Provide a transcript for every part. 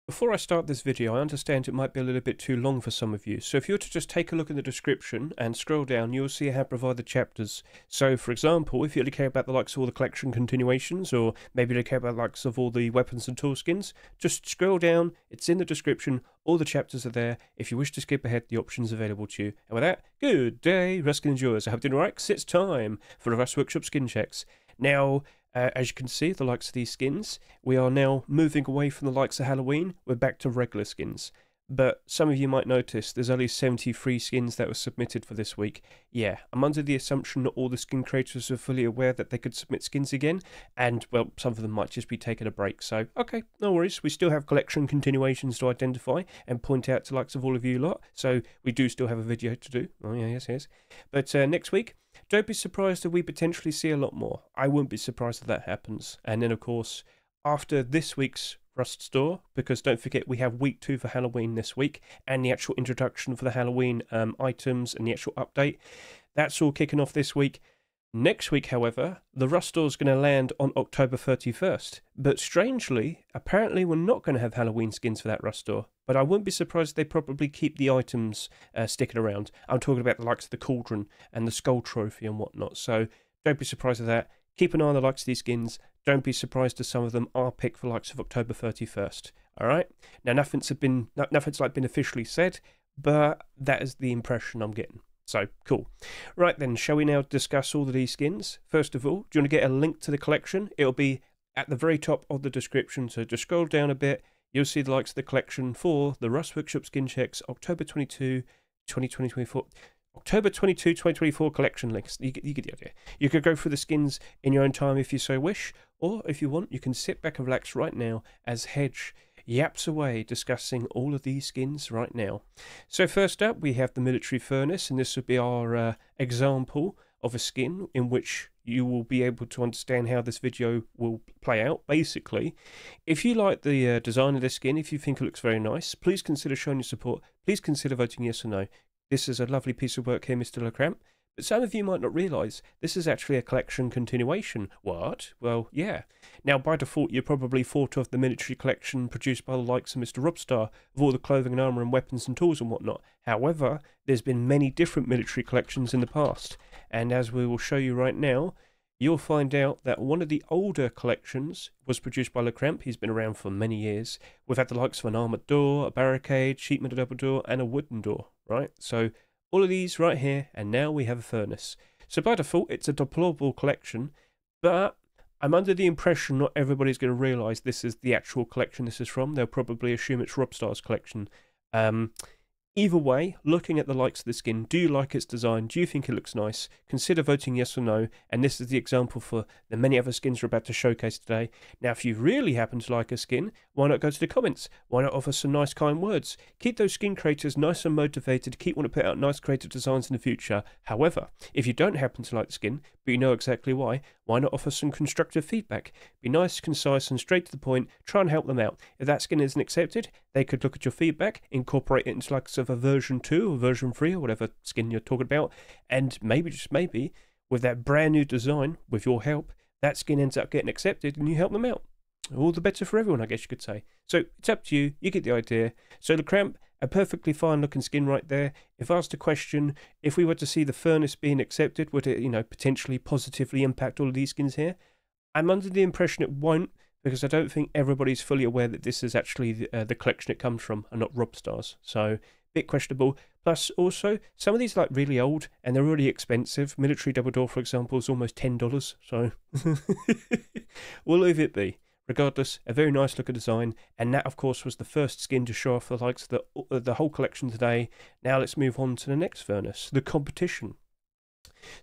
Before I start this video, I understand it might be a little bit too long for some of you, so if you were to just take a look in the description and scroll down, you'll see how I provide the chapters. So, for example, if you really care about the likes of all the collection continuations, or maybe you care about the likes of all the weapons and tool skins, just scroll down, it's in the description, all the chapters are there. If you wish to skip ahead, the option's available to you. And with that, good day, Rust Skin enjoyers. I hope you're doing alright, 'cause it's time for the Rust Workshop skin checks. Now, as you can see, the likes of these skins, we are now moving away from the likes of Halloween. We're back to regular skins. But some of you might notice there's only 73 skins that were submitted for this week. Yeah, I'm under the assumption that all the skin creators are fully aware that they could submit skins again, and, well, some of them might just be taking a break. So, okay, no worries. We still have collection continuations to identify and point out to likes of all of you lot. So, we do still have a video to do. Oh, yeah, yes. But next week, don't be surprised if we potentially see a lot more. I wouldn't be surprised if that happens. And then, of course, after this week's Rust store, because don't forget we have week 2 for Halloween this week, and the actual introduction for the Halloween items and the actual update. That's all kicking off this week. Next week, however, the Rust store is going to land on October 31st. But strangely, apparently we're not going to have Halloween skins for that Rust store. But I wouldn't be surprised if they probably keep the items sticking around. I'm talking about the likes of the Cauldron and the Skull Trophy and whatnot. So don't be surprised at that. Keep an eye on the likes of these skins. Don't be surprised if some of them are picked for likes of October 31st. Alright? Now, nothing's been officially said, but that is the impression I'm getting. So, cool. Right then, shall we now discuss all of these skins? First of all, do you want to get a link to the collection? It'll be at the very top of the description, so just scroll down a bit. You'll see the likes of the collection for the Rust Workshop Skin Checks, October 22, 2024. October 22, 2024 collection links. You get the idea. You could go through the skins in your own time if you so wish, or if you want, you can sit back and relax right now as Hedge yaps away discussing all of these skins right now. So first up, we have the Military Furnace, and this would be our example of a skin in which you will be able to understand how this video will play out. Basically, if you like the design of this skin, if you think it looks very nice, please consider showing your support. Please consider voting yes or no. This is a lovely piece of work here, Mr. LeCramp. But some of you might not realise this is actually a collection continuation. What? Well, yeah. Now, by default, you probably thought of the military collection produced by the likes of Mr. Robstar, of all the clothing and armour and weapons and tools and whatnot. However, there's been many different military collections in the past. And as we will show you right now, you'll find out that one of the older collections was produced by LeCramp. He's been around for many years. We've had the likes of an armoured door, a barricade, sheet metal double door, and a wooden door, right? So all of these right here, and now we have a furnace. So by default, it's a deplorable collection, but I'm under the impression not everybody's going to realise this is the actual collection this is from. They'll probably assume it's Robstar's collection. Either way, looking at the likes of the skin, do you like its design? Do you think it looks nice? Consider voting yes or no, and this is the example for the many other skins we're about to showcase today. Now, if you really happen to like a skin, why not go to the comments? Why not offer some nice kind words? Keep those skin creators nice and motivated, keep wanting to put out nice creative designs in the future. However, if you don't happen to like the skin, but you know exactly why not offer some constructive feedback? Be nice, concise, and straight to the point. Try and help them out. If that skin isn't accepted, they could look at your feedback, incorporate it into like sort of a version 2 or version 3 or whatever skin you're talking about, and maybe, just maybe, with that brand new design, with your help, that skin ends up getting accepted and you help them out. All the better for everyone, I guess you could say. So it's up to you. You get the idea. So LeCramp, a perfectly fine looking skin right there. If asked a question, if we were to see the furnace being accepted, would it, potentially positively impact all of these skins here? I'm under the impression it won't, because I don't think everybody's fully aware that this is actually the collection it comes from and not Robstar's. So, bit questionable. Plus, also, some of these are like really old and they're really expensive. Military double door, for example, is almost $10. So, we'll leave it be. Regardless, a very nice looking design, and that, of course, was the first skin to show off the likes of the whole collection today. Now let's move on to the next furnace, the competition.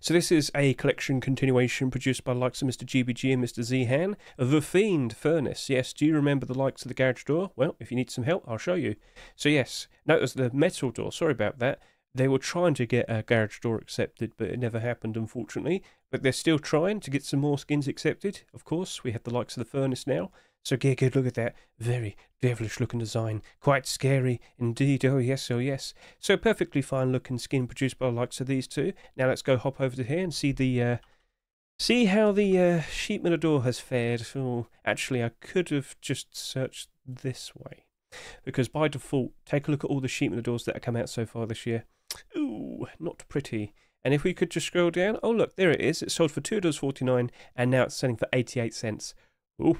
So this is a collection continuation produced by the likes of Mr. GBG and Mr. Zihan, the Fiend Furnace. Yes, do you remember the likes of the garage door? Well, if you need some help, I'll show you. So yes, notice the metal door, sorry about that. They were trying to get a garage door accepted, but it never happened, unfortunately. But they're still trying to get some more skins accepted. Of course, we have the likes of the furnace now. So get a good look at that. Very devilish looking design. Quite scary indeed. Oh yes, oh yes. So perfectly fine looking skin produced by the likes of these two. Now let's go hop over to here and see the see how the sheet metal door has fared. Oh, actually, I could have just searched this way. Because by default, take a look at all the sheet metal doors that have come out so far this year. Ooh, not pretty. And if we could just scroll down, oh look, there it is. It sold for $2.49 and now it's selling for 88 cents. Ooh.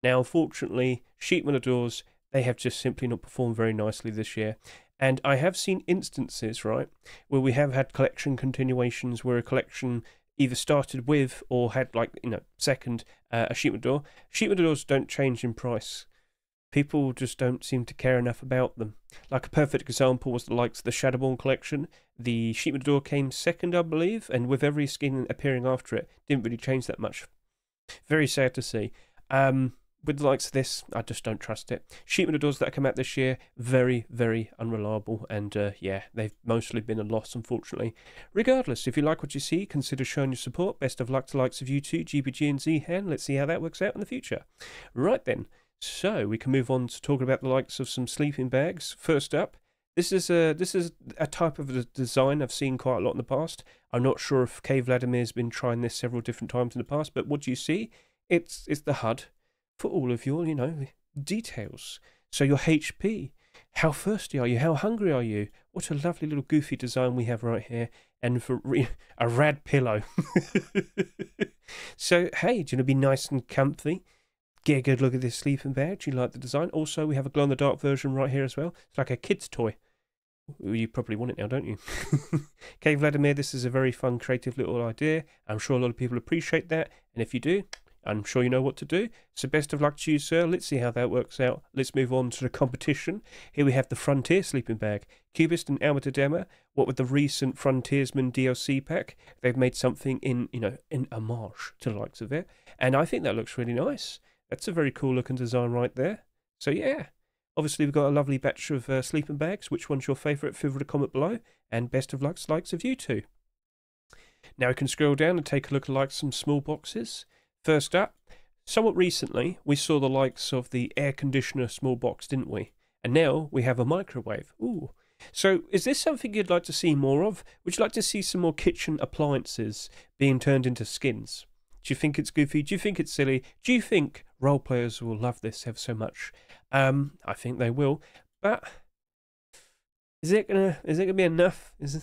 Now, unfortunately, sheet metal doors, they have just simply not performed very nicely this year. And I have seen instances, right, where we have had collection continuations where a collection either started with or had, like, second a sheet metal door. Sheet metal doors don't change in price. People just don't seem to care enough about them. Like a perfect example was the likes of the Shadowborn collection. The sheet metal door came second, I believe, and with every skin appearing after it, didn't really change that much. Very sad to see. With the likes of this, I just don't trust it. Sheet metal doors that come out this year, very, very unreliable, and yeah, they've mostly been a loss, unfortunately. Regardless, if you like what you see, consider showing your support. Best of luck to the likes of you two, GBG and Zhan. Let's see how that works out in the future. Right then. So we can move on to talking about the likes of some sleeping bags. First up, this is a type of a design I've seen quite a lot in the past. I'm not sure if K Vladimir's been trying this several different times in the past, but what do you see? It's the HUD for all of your, details. So your HP, how thirsty are you? How hungry are you? What a lovely little goofy design we have right here, and for a rad pillow. So hey, do you want to be nice and comfy? Get a good look at this sleeping bag. Do you like the design? Also, we have a glow-in-the-dark version right here as well. It's like a kid's toy. You probably want it now, don't you? Okay, Vladimir, this is a very fun, creative little idea. I'm sure a lot of people appreciate that. And if you do, I'm sure you know what to do. So best of luck to you, sir. Let's see how that works out. Let's move on to the competition. Here we have the Frontier sleeping bag. Cubist and Armour Dema. What with the recent Frontiersman DLC pack, they've made something in homage to the likes of it. And I think that looks really nice. That's a very cool looking design right there. So yeah, obviously we've got a lovely batch of sleeping bags. Which one's your favourite? Feel free to comment below. And best of luck to the likes of you two. Now we can scroll down and take a look at like some small boxes. First up, somewhat recently we saw the likes of the air conditioner small box, didn't we? And now we have a microwave. Ooh. So is this something you'd like to see more of? Would you like to see some more kitchen appliances being turned into skins? Do you think it's goofy? Do you think it's silly? Do you think role players will love this ever so much? I think they will. But is it gonna be enough? Is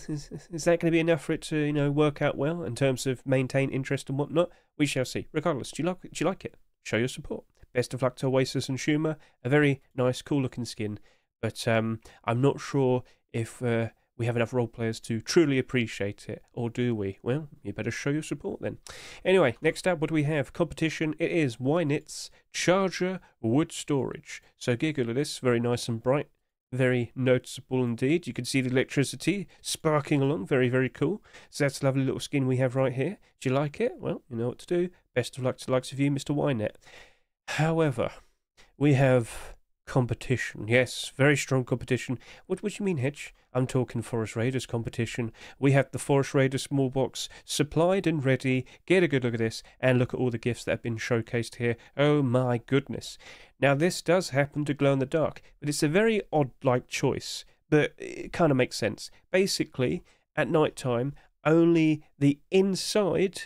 that gonna be enough for it to work out well in terms of maintain interest and whatnot? We shall see. Regardless, do you like it? Show your support. Best of luck to Oasis and Schumer. A very nice, cool looking skin. But I'm not sure if we have enough role players to truly appreciate it, or do we? Well, you better show your support then. Anyway, next up, what do we have? Competition. It is Wynet's Charger Wood Storage. So get a good look at this. Very nice and bright. Very noticeable indeed. You can see the electricity sparking along. Very, very cool. So that's a lovely little skin we have right here. Do you like it? Well, you know what to do. Best of luck to the likes of you, Mr. Wynet. However, we have competition. Yes, very strong competition. What do you mean, Hedge? I'm talking Forest Raiders competition. We have the Forest Raiders small box supplied and ready. Get a good look at this and look at all the gifts that have been showcased here. Oh my goodness. Now this does happen to glow in the dark, but it's a very odd choice, but it kind of makes sense. Basically, at night time, only the inside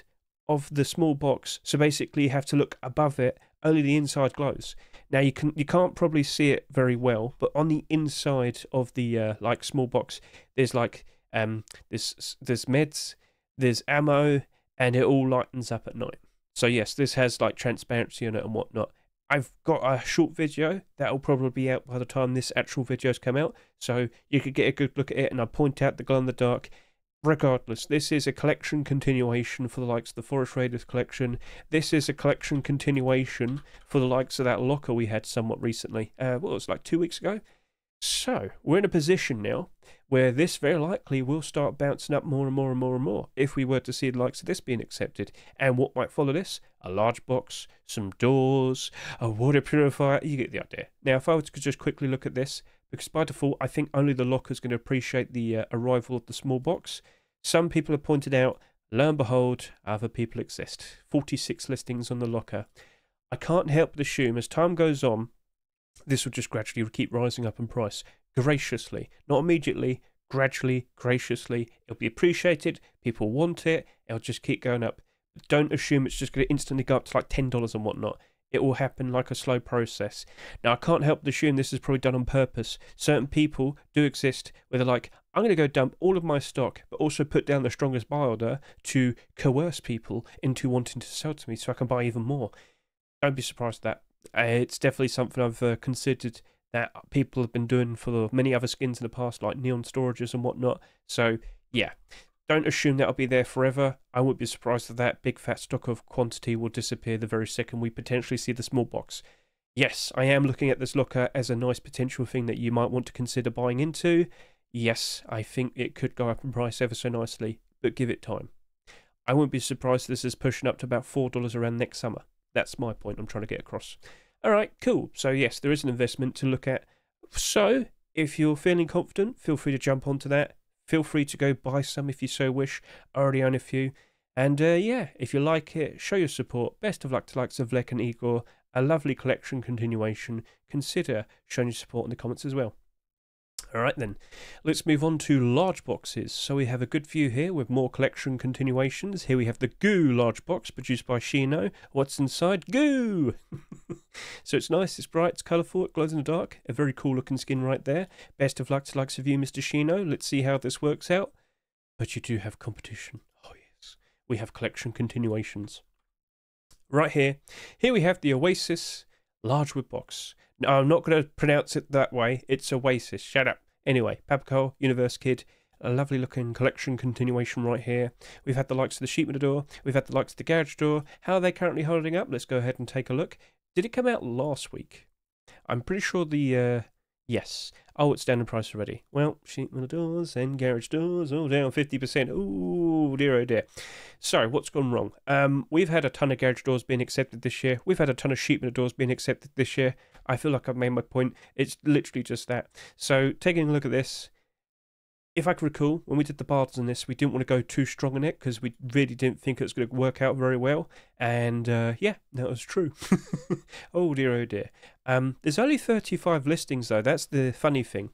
of the small box, so basically you have to look above it, only the inside glows. Now you can't probably see it very well, but on the inside of the small box, there's there's meds, there's ammo, and it all lightens up at night. So yes, this has transparency on it and whatnot. I've got a short video that will probably be out by the time this actual video's come out, so you could get a good look at it, and I point out the glow in the dark. Regardless, this is a collection continuation for the likes of the Forest Raiders collection. This is a collection continuation for the likes of that locker we had somewhat recently. What was it, 2 weeks ago? So, we're in a position now where this very likely will start bouncing up more and more and more and more if we were to see the likes of this being accepted. And what might follow this? A large box, some doors, a water purifier. You get the idea. Now, if I were to just quickly look at this, because by default, I think only the locker's going to appreciate the arrival of the small box. Some people have pointed out, lo and behold, other people exist. 46 listings on the locker. I can't help but assume as time goes on, this will just gradually keep rising up in price. Graciously. Not immediately, gradually, graciously. It'll be appreciated, people want it, it'll just keep going up. Don't assume it's just going to instantly go up to $10 and whatnot. It will happen like a slow process. Now, I can't help but assume this is probably done on purpose. Certain people do exist where they're like, I'm going to go dump all of my stock, but also put down the strongest buy order to coerce people into wanting to sell to me so I can buy even more. Don't be surprised at that. It's definitely something I've considered that people have been doing for many other skins in the past, like neon storages and whatnot. So, yeah. Don't assume that'll be there forever. I wouldn't be surprised if that big fat stock of quantity will disappear the very second we potentially see the small box. Yes, I am looking at this locker as a nice potential thing that you might want to consider buying into. Yes, I think it could go up in price ever so nicely, but give it time. I wouldn't be surprised if this is pushing up to about $4 around next summer. That's my point I'm trying to get across. Alright, cool. So yes, there is an investment to look at. So, if you're feeling confident, feel free to jump onto that. Feel free to go buy some if you so wish. I already own a few. And yeah, if you like it, show your support. Best of luck to likes of Vlek and Igor. A lovely collection continuation. Consider showing your support in the comments as well. Alright then, let's move on to large boxes. So we have a good few here with more collection continuations. Here we have the Goo large box produced by Shino. What's inside? Goo! So it's nice, it's bright, it's colourful, it glows in the dark. A very cool looking skin right there. Best of luck to likes of you, Mr. Shino. Let's see how this works out. But you do have competition. Oh yes, we have collection continuations. Right here. Here we have the Oasis large wood box. No, I'm not going to pronounce it that way. It's Oasis. Shut up. Anyway, Pabco, Universe Kid. A lovely looking collection continuation right here. We've had the likes of the Sheep Door. We've had the likes of the Garage Door. How are they currently holding up? Let's go ahead and take a look. Did it come out last week? I'm pretty sure the... Yes. Oh, it's down in price already. Well, Sheep Doors and Garage Doors all down 50%. Ooh, dear oh dear. So, what's gone wrong? We've had a ton of Garage Doors being accepted this year. We've had a ton of Sheep Doors being accepted this year. I feel like I've made my point. It's literally just that. So, taking a look at this, if I can recall, when we did the bards on this, we didn't want to go too strong on it because we really didn't think it was going to work out very well. And yeah, that was true. Oh dear, oh dear. There's only 35 listings though. That's the funny thing.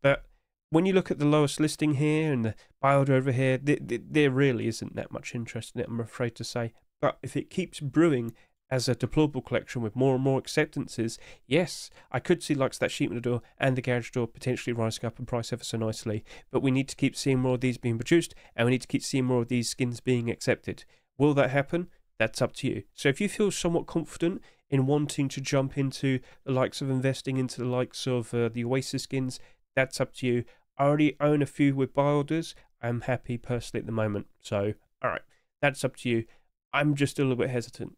But when you look at the lowest listing here and the buy order over here, there really isn't that much interest in it, I'm afraid to say. But if it keeps brewing as a deployable collection with more and more acceptances, yes, I could see likes that Sheep Door and the Garage Door potentially rising up in price ever so nicely. But we need to keep seeing more of these being produced, and we need to keep seeing more of these skins being accepted. Will that happen? That's up to you. So if you feel somewhat confident in wanting to jump into the likes of investing into the likes of the Oasis skins, that's up to you. I already own a few with buy orders. I'm happy personally at the moment. So, alright, that's up to you. I'm just a little bit hesitant.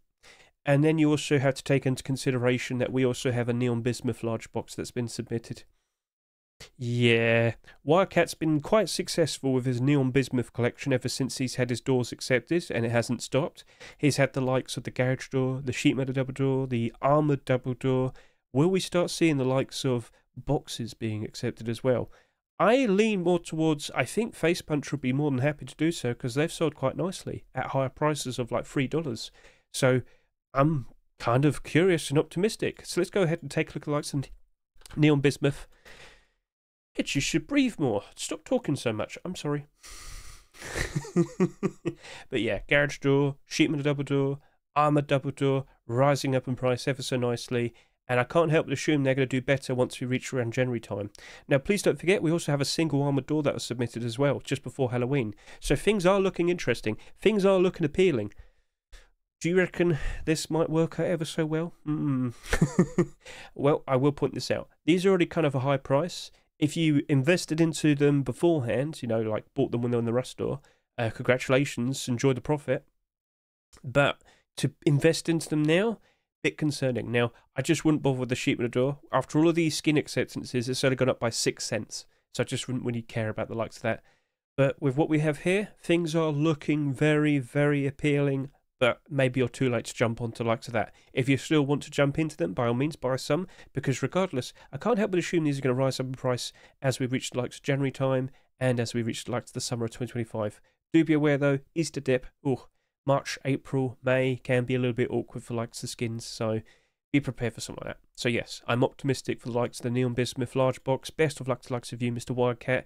And then you also have to take into consideration that we also have a Neon Bismuth large box that's been submitted. Yeah, Wildcat's been quite successful with his Neon Bismuth collection ever since he's had his doors accepted, and it hasn't stopped. He's had the likes of the Garage Door, the Sheet Metal Double Door, the Armoured Double Door. Will we start seeing the likes of boxes being accepted as well? I lean more towards, I think Face Punch would be more than happy to do so because they've sold quite nicely at higher prices of like $3. So I'm kind of curious and optimistic. So let's go ahead and take a look at the likes of Neon Bismuth. Hedge, you should breathe more. Stop talking so much. I'm sorry. But yeah, Garage Door, Sheet Metal Double Door, Armour Double Door, rising up in price ever so nicely. And I can't help but assume they're going to do better once we reach around January time. Now, please don't forget, we also have a single armoured door that was submitted as well, just before Halloween. So things are looking interesting. Things are looking appealing. Do you reckon this might work out ever so well? Well, I will point this out. These are already kind of a high price. If you invested into them beforehand, you know, like bought them when they were in the Rust store, congratulations, enjoy the profit. But to invest into them now, bit concerning. Now, I just wouldn't bother with the Sheep Metal Door. After all of these skin acceptances, it's only gone up by 6 cents. So I just wouldn't really care about the likes of that. But with what we have here, things are looking very, very appealing. But maybe you're too late to jump onto the likes of that. If you still want to jump into them, by all means, buy some. Because regardless, I can't help but assume these are going to rise up in price as we reach the likes of January time and as we reach the likes of the summer of 2025. Do be aware, though, Easter dip. Ooh. March, April, May can be a little bit awkward for likes of skins, so be prepared for something like that. So yes, I'm optimistic for the likes of the Neon Bismuth large box. Best of luck to the likes of you, Mr. Wildcat.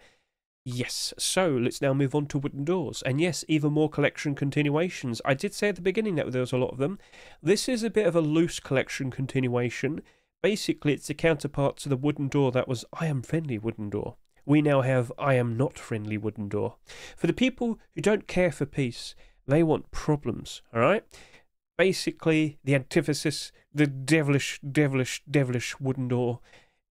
Yes, so let's now move on to wooden doors. And yes, even more collection continuations. I did say at the beginning that there was a lot of them. This is a bit of a loose collection continuation. Basically, it's the counterpart to the wooden door that was I am friendly wooden door. We now have I am not friendly wooden door. For the people who don't care for peace, they want problems, alright? Basically, the antithesis, the devilish wooden door.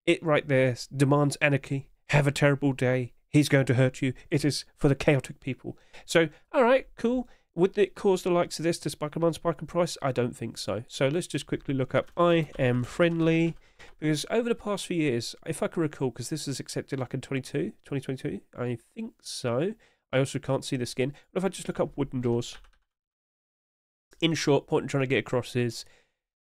It right there demands anarchy. Have a terrible day. He's going to hurt you. It is for the chaotic people. So, alright, cool. Would it cause the likes of this to spike in price? I don't think so. So let's just quickly look up I am friendly. Because over the past few years, if I can recall, because this is accepted like in 2022, I think so. I also can't see the skin. But if I just look up wooden doors. In short, point I'm trying to get across is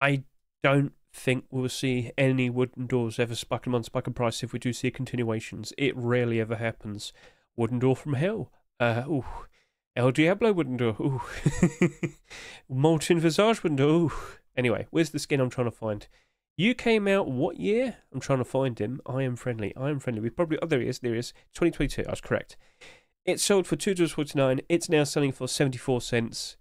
I don't think we'll see any wooden doors ever spike in price if we do see continuations. It rarely ever happens. Wooden door from hell. El Diablo wooden door. Ooh. Molten Visage wooden door. Ooh. Anyway, where's the skin I'm trying to find? You came out what year? I'm trying to find him. I am friendly. We probably... Oh, there he is. 2022. I was correct. It sold for $2.49. It's now selling for 74 cents.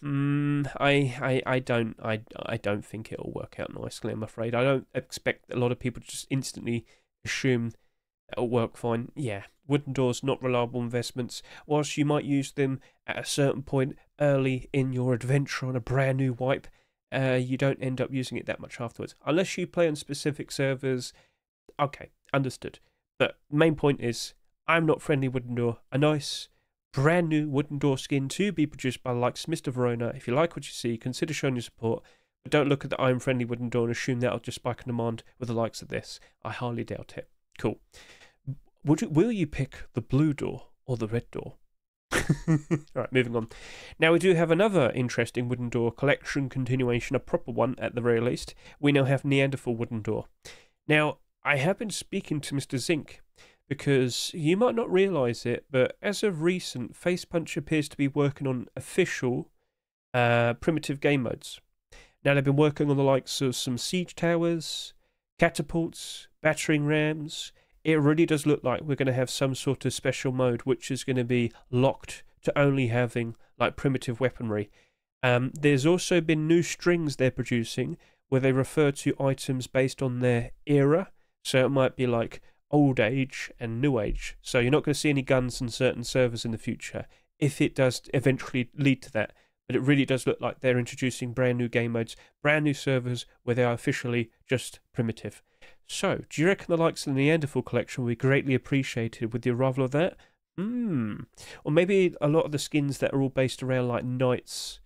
I don't think it'll work out nicely, I'm afraid. I don't expect a lot of people to just instantly assume it'll work fine. Yeah, wooden doors, not reliable investments. Whilst you might use them at a certain point early in your adventure on a brand new wipe, you don't end up using it that much afterwards. Unless you play on specific servers. Okay, understood. But main point is, I'm not friendly wooden door. A nice... brand new wooden door skin to be produced by the likes of Mr. Verona. If you like what you see, consider showing your support, but don't look at the I am friendly wooden door and assume that'll just spike in demand with the likes of this. I highly doubt it. Cool. Will you pick the blue door or the red door? Alright, moving on. Now we do have another interesting wooden door collection continuation, a proper one at the very least. We now have Neanderthal wooden door. Now, I have been speaking to Mr. Zinc, because you might not realise it, but as of recent, Facepunch appears to be working on official primitive game modes. Now, they've been working on the likes of some siege towers, catapults, battering rams. It really does look like we're going to have some sort of special mode which is going to be locked to only having like primitive weaponry. There's also been new strings they're producing where they refer to items based on their era. So it might be like old age and new age. So you're not going to see any guns in certain servers in the future if it does eventually lead to that. But it really does look like they're introducing brand new game modes, brand new servers where they are officially just primitive. So, do you reckon the likes of the Neanderthal collection will be greatly appreciated with the arrival of that? Or maybe a lot of the skins that are all based around like knights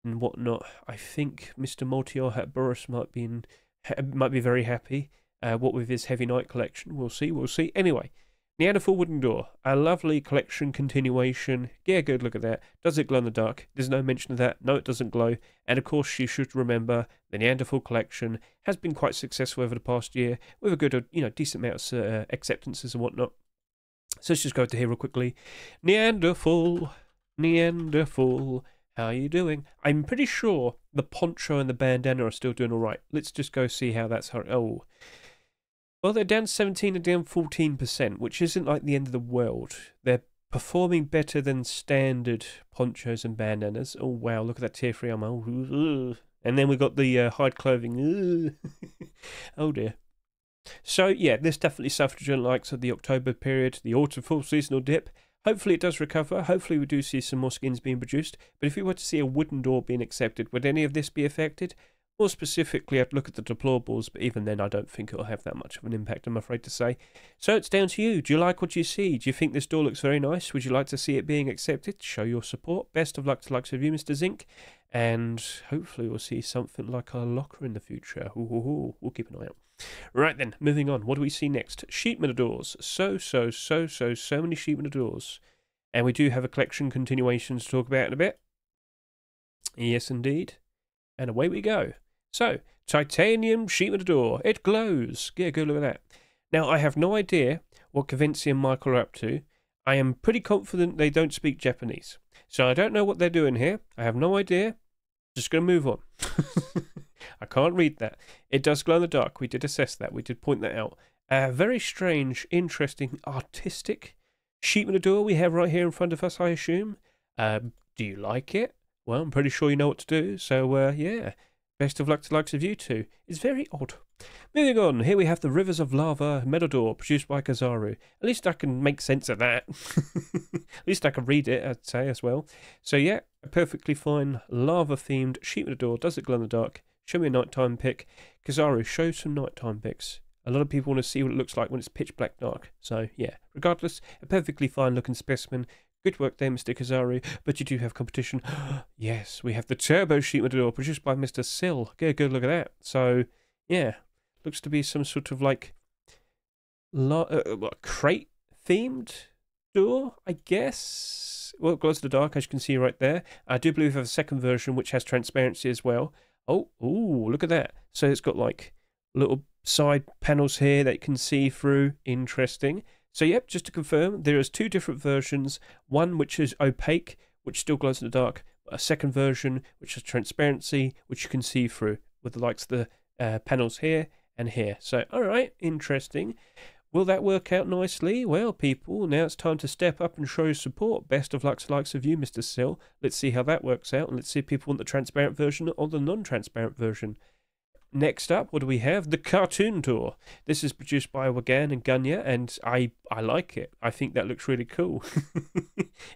and whatnot. I think Mr. Multior Boris might be very happy. What with his Heavy Knight collection, we'll see. Anyway, Neanderthal wooden door, a lovely collection continuation. Get a good look at that. Does it glow in the dark? There's no mention of that. No, it doesn't glow. And of course, you should remember the Neanderthal collection has been quite successful over the past year with a good, decent amount of acceptances and whatnot. So let's just go to here real quickly. Neanderthal, how are you doing? I'm pretty sure the poncho and the bandana are still doing all right. Let's just go see how that's. Oh. Well, they're down 17 and down 14%, which isn't like the end of the world. They're performing better than standard ponchos and bandanas. Oh, wow, look at that tier 3 armor. And then we've got the hide clothing. Oh, dear. So, yeah, this definitely suffered during the likes of the October period, the autumn full seasonal dip. Hopefully it does recover. Hopefully we do see some more skins being produced. But if we were to see a wooden door being accepted, would any of this be affected? More specifically, I'd look at the deployables, but even then I don't think it'll have that much of an impact, I'm afraid to say. So it's down to you. Do you like what you see? Do you think this door looks very nice? Would you like to see it being accepted? Show your support. Best of luck to likes of you, Mr. Zinc. And hopefully we'll see something like a locker in the future. We'll keep an eye out. Right then, moving on. What do we see next? Sheet metal doors. So many sheet metal doors. And we do have a collection continuation to talk about in a bit. Yes, indeed. And away we go. So, titanium sheet metal door. It glows. Get a good look at that. Now, I have no idea what Kavinci and Michael are up to. I am pretty confident they don't speak Japanese. So I don't know what they're doing here. I have no idea. Just going to move on. I can't read that. It does glow in the dark. We did assess that. We did point that out. Very strange, interesting, artistic Sheep in the door we have right here in front of us, I assume. Do you like it? Well, I'm pretty sure you know what to do, so yeah. Best of luck to the likes of you two. It's very odd. Moving on, here we have the Rivers of Lava Metal Door, produced by Kazaru. At least I can make sense of that. At least I can read it, I'd say, as well. So yeah, a perfectly fine lava-themed sheep in the door. Does it glow in the dark? Show me a nighttime pick. Kazaru, show some nighttime pics. A lot of people want to see what it looks like when it's pitch black dark. So yeah, regardless, a perfectly fine looking specimen. Good work there, Mr. Kazaru, but you do have competition. Yes, we have the Turbo Sheet Metal Door, produced by Mr. Sill. Get a good look at that. So, yeah, looks to be some sort of like crate-themed door, I guess. Well, it glows in the dark, as you can see right there. I do believe we have a second version, which has transparency as well. Oh, ooh, look at that. So it's got like little side panels here that you can see through. Interesting. So yep, just to confirm, there is two different versions. One which is opaque, which still glows in the dark. A second version which has transparency, which you can see through, with the likes of the panels here and here. So alright, interesting. Will that work out nicely? Well, people, now it's time to step up and show your support. Best of luck to the likes of you, Mr. Sill. Let's see how that works out, and let's see if people want the transparent version or the non-transparent version. Next up, what do we have? The Cartoon Door. This is produced by Wagan and Gunya, and I like it. I think that looks really cool.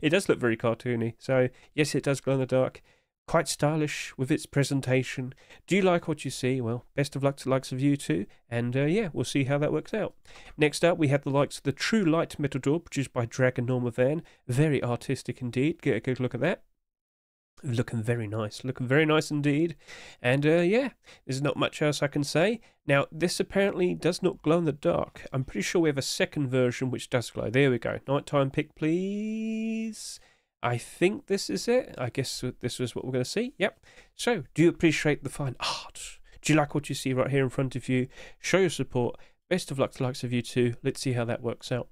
It does look very cartoony. So, yes, it does glow in the dark. Quite stylish with its presentation. Do you like what you see? Well, best of luck to the likes of you two. And, yeah, we'll see how that works out. Next up, we have the likes of the True Light Metal Door, produced by Dragon Norma Van. Very artistic indeed. Get a good look at that. Looking very nice indeed. And yeah, there's not much else I can say. Now, this apparently does not glow in the dark. I'm pretty sure we have a second version which does glow. There we go. Nighttime pick, please. I think this is it. I guess this was what we're going to see. Yep. So, do you appreciate the fine art? Do you like what you see right here in front of you? Show your support. Best of luck to the likes of you two. Let's see how that works out.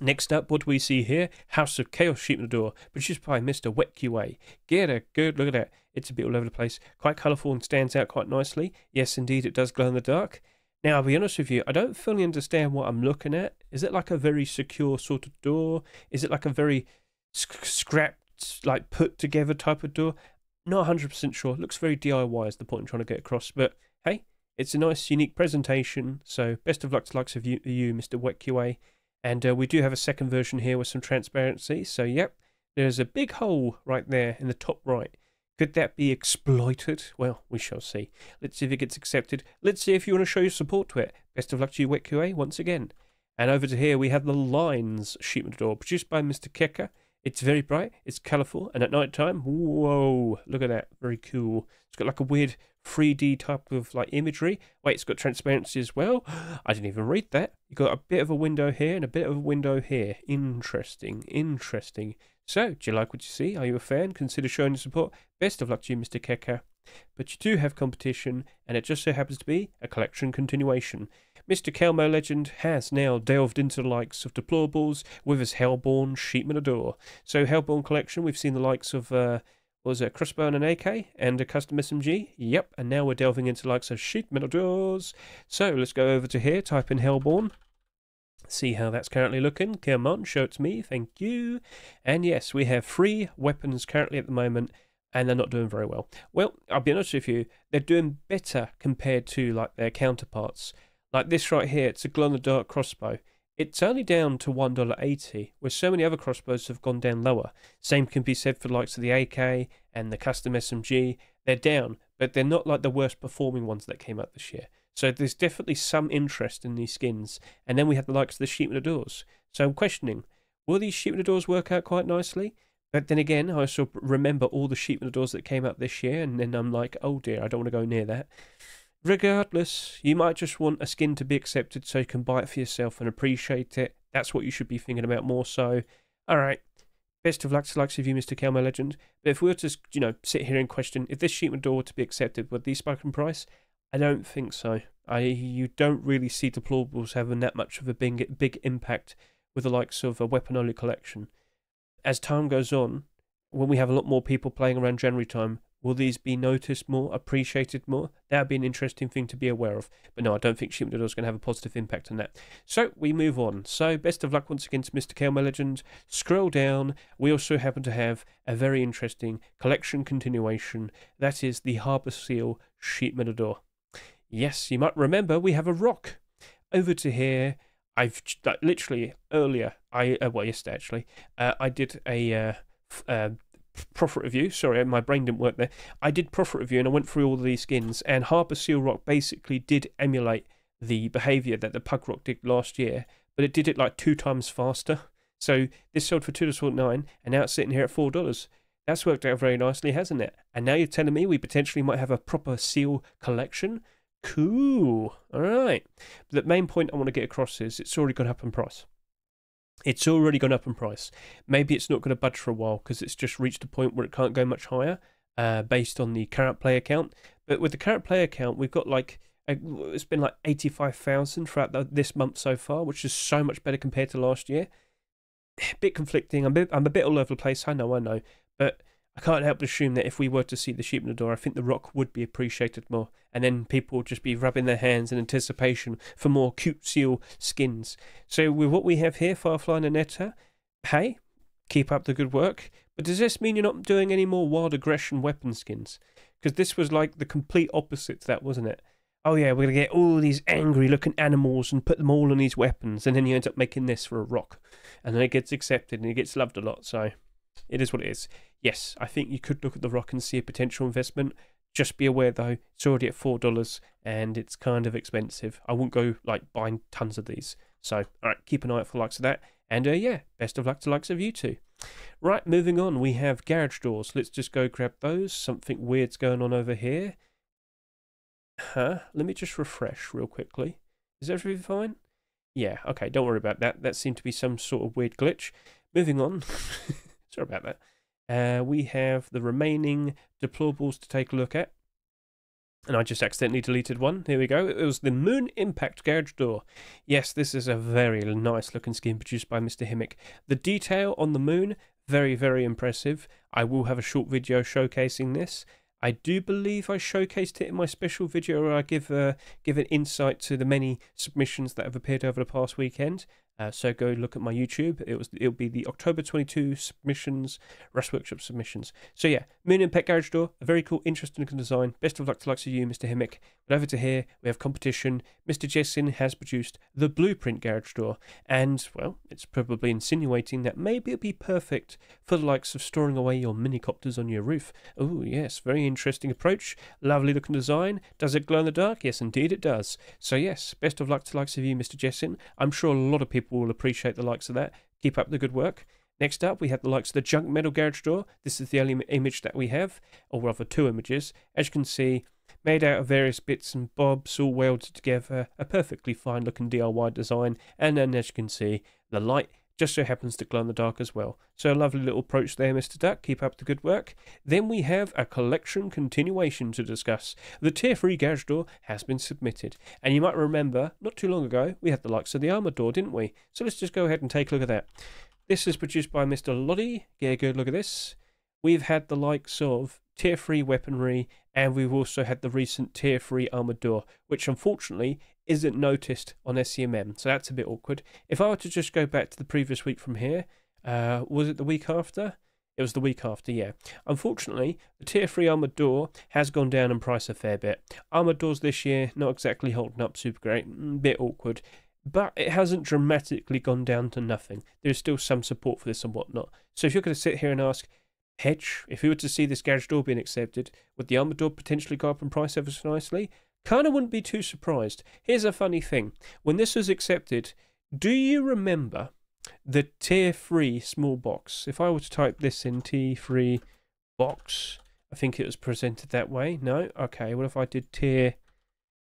Next up, what do we see here? House of Chaos Sheep in the Door, produced by Mr. Wet QA. Get a good look at that. It's a bit all over the place. Quite colourful and stands out quite nicely. Yes, indeed, it does glow in the dark. Now, I'll be honest with you, I don't fully understand what I'm looking at. Is it like a very secure sort of door? Is it like a very scrapped, like put together type of door? Not 100% sure. It looks very DIY is the point I'm trying to get across. But hey, it's a nice, unique presentation. So best of luck to the likes of you Mr. Wet QA. And we do have a second version here with some transparency. So, yep, there's a big hole right there in the top right. Could that be exploited? Well, we shall see. Let's see if it gets accepted. Let's see if you want to show your support to it. Best of luck to you, Wet QA, once again. And over to here, we have the Lines Sheep Metal Door, produced by Mr. Keka. It's very bright, it's colourful, and at night time, whoa, look at that, very cool. It's got like a weird 3D type of like imagery. Wait, it's got transparency as well. I didn't even read that. You've got a bit of a window here and a bit of a window here. Interesting, interesting. So, do you like what you see? Are you a fan? Consider showing your support. Best of luck to you, Mr. Keka. But you do have competition, and it just so happens to be a collection continuation. Mr. Kelmo Legend has now delved into the likes of Deployables with his Hellborn Sheep Metal Door. So, Hellborn collection, we've seen the likes of, what was it, Crossbow and an AK, and a custom SMG. Yep, and now we're delving into the likes of Sheep Metal Doors. So, let's go over to here, type in Hellborn. See how that's currently looking. Come on, show it to me. Thank you. And yes, we have 3 weapons currently at the moment, and they're not doing very well. Well, I'll be honest with you, they're doing better compared to like their counterparts. Like this right here, it's a glow-in-the-dark crossbow. It's only down to $1.80, where so many other crossbows have gone down lower. Same can be said for the likes of the AK and the custom SMG. They're down, but they're not like the worst performing ones that came out this year. So there's definitely some interest in these skins. And then we have the likes of the Sheep Metal Doors. So I'm questioning, will these Sheep Metal Doors work out quite nicely? But then again, I also remember all the Sheep Metal Doors that came out this year, and then I'm like, oh dear, I don't want to go near that. Regardless, you might just want a skin to be accepted so you can buy it for yourself and appreciate it. That's what you should be thinking about more so. Alright, best of luck to the likes of you, Mr. Kelmo Legend. But if we were to, sit here and question, if this Sheep Metal Door were to be accepted, would these spike in price? I don't think so. You don't really see Deployables having that much of a big impact with the likes of a weapon-only collection. As time goes on, when we have a lot more people playing around January time, Will these be noticed more, appreciated more? That would be an interesting thing to be aware of. But no, I don't think Shipment is going to have a positive impact on that. So we move on. So best of luck once again to Mr. Kelmer Legend. Scroll down. We also happen to have a very interesting collection continuation. That is the Harbour Seal Sheep Matador. Yes, you might remember we have a rock. Over to here, I've literally earlier, well, yesterday actually, I did a profit review. Sorry, my brain didn't work there. I did profit review and I went through all of these skins, and Harbour Seal Rock basically did emulate the behaviour that the Pug Rock did last year, but it did it like 2 times faster. So this sold for $2.49 and now it's sitting here at $4. That's worked out very nicely, hasn't it? And now you're telling me we potentially might have a proper seal collection? Cool. All right. But the main point I want to get across is it's already gone up in price. It's already gone up in price. Maybe it's not going to budge for a while because it's just reached a point where it can't go much higher based on the current player count. But with the current player count, we've got like, it's been like 85,000 throughout this month so far, which is so much better compared to last year. A bit conflicting. I'm a bit all over the place. I know. But I can't help but assume that if we were to see the Sheep Matador, I think the rock would be appreciated more. And then people would just be rubbing their hands in anticipation for more cute seal skins. So with what we have here, Firefly and Anetta, hey, keep up the good work. But does this mean you're not doing any more Wild Aggression weapon skins? Because this was like the complete opposite to that, wasn't it? Oh yeah, we're going to get all these angry looking animals and put them all on these weapons. And then you end up making this for a rock. And then it gets accepted and it gets loved a lot. So it is what it is. Yes, I think you could look at the rock and see a potential investment. Just be aware though, it's already at $4 and it's kind of expensive. I won't go like buying tons of these. So, alright, keep an eye out for the likes of that. And yeah, best of luck to the likes of you two. Right, moving on, we have garage doors. Let's just go grab those. Something weird's going on over here. Let me just refresh real quickly. Is everything fine? Yeah, okay, don't worry about that. That seemed to be some sort of weird glitch. Moving on. Sorry about that. We have the remaining deployables to take a look at. And I just accidentally deleted one. Here we go. It was the Moon Impact Garage Door. Yes, this is a very nice looking skin produced by Mr. Himmick. The detail on the moon, very, very impressive. I will have a short video showcasing this. I do believe I showcased it in my special video where I give an insight to the many submissions that have appeared over the past weekend. So go look at my YouTube. It'll be the October 22 submissions, Rust Workshop submissions. So yeah, Moon Impact Garage Door, a very cool, interesting design. Best of luck to the likes of you, Mr. Himmick. But over to here, we have competition. Mr. Jessin has produced the Blueprint Garage Door. And, well, it's probably insinuating that maybe it'll be perfect for the likes of storing away your minicopters on your roof. Oh, yes, very interesting approach. Lovely looking design. Does it glow in the dark? Yes, indeed it does. So yes, best of luck to the likes of you, Mr. Jessin. I'm sure a lot of people will appreciate the likes of that. Keep up the good work. Next up, we have the likes of the Junk Metal Garage Door. This is the only image that we have, or rather 2 images. As you can see, made out of various bits and bobs, all welded together. A perfectly fine looking DIY design. And then, as you can see, the light just so happens to glow in the dark as well. So a lovely little approach there, Mr. Duck. Keep up the good work. Then we have a collection continuation to discuss. The Tier 3 Garage Door has been submitted. And you might remember, not too long ago, we had the likes of the Armour Door, didn't we? So let's just go ahead and take a look at that. This is produced by Mr. Lottie. Get a good look at this. We've had the likes of Tier 3 weaponry, and we've also had the recent Tier 3 Armour Door, which unfortunately isn't noticed on SCMM, so that's a bit awkward. If I were to just go back to the previous week from here, was it the week after? It was the week after, yeah. Unfortunately, the Tier 3 Armour Door has gone down in price a fair bit. Armour Doors this year, not exactly holding up super great, bit awkward. But it hasn't dramatically gone down to nothing. There's still some support for this and whatnot. So if you're going to sit here and ask, Hedge, if we were to see this garage door being accepted, would the Armour Door potentially go up in price ever so nicely? Kind of wouldn't be too surprised. Here's a funny thing. When this was accepted, do you remember the Tier 3 small box? If I were to type this in T3 box, I think it was presented that way. No? Okay, what if I did Tier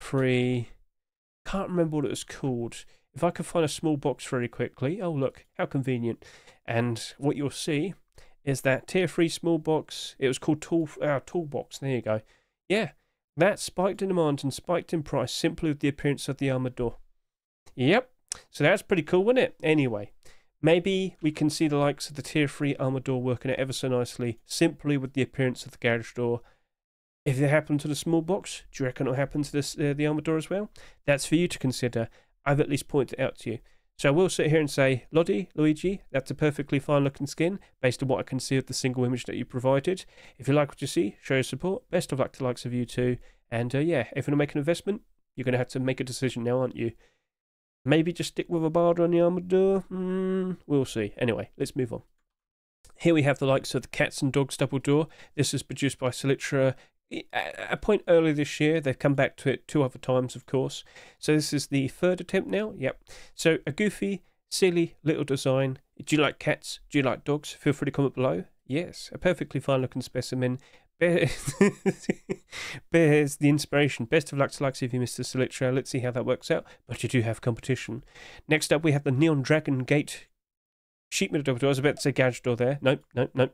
3... Can't remember what it was called. If I could find a small box very quickly. Oh, look, how convenient. And what you'll see is that Tier 3 small box, it was called Toolbox. There you go. Yeah, that spiked in demand and spiked in price simply with the appearance of the Armour Door. Yep, so that's pretty cool, wasn't it? Anyway, maybe we can see the likes of the Tier 3 Armour Door working out ever so nicely simply with the appearance of the garage door. If it happened to the small box, do you reckon it'll happen to this, the Armour door as well? That's for you to consider. I've at least pointed it out to you. So I will sit here and say, Lottie, Luigi, that's a perfectly fine looking skin based on what I can see of the single image that you provided. If you like what you see, show your support. Best of luck to the likes of you two. And yeah, if you're going to make an investment, you're going to have to make a decision now, aren't you? Maybe just stick with a barter on the Armour door? We'll see. Anyway, let's move on. Here we have the likes of the Cats and Dogs double door. This is produced by Salitra. At a point earlier this year, they've come back to it 2 other times, of course. So this is the 3rd attempt now. Yep. So a goofy, silly little design. Do you like cats? Do you like dogs? Feel free to comment below. Yes, a perfectly fine looking specimen. Bears the inspiration. Best of luck to likes of you, Mr. Salitra. Let's see how that works out. But you do have competition. Next up, we have the Neon Dragon Gate sheet metal double door. I was about to say garage door there. Nope.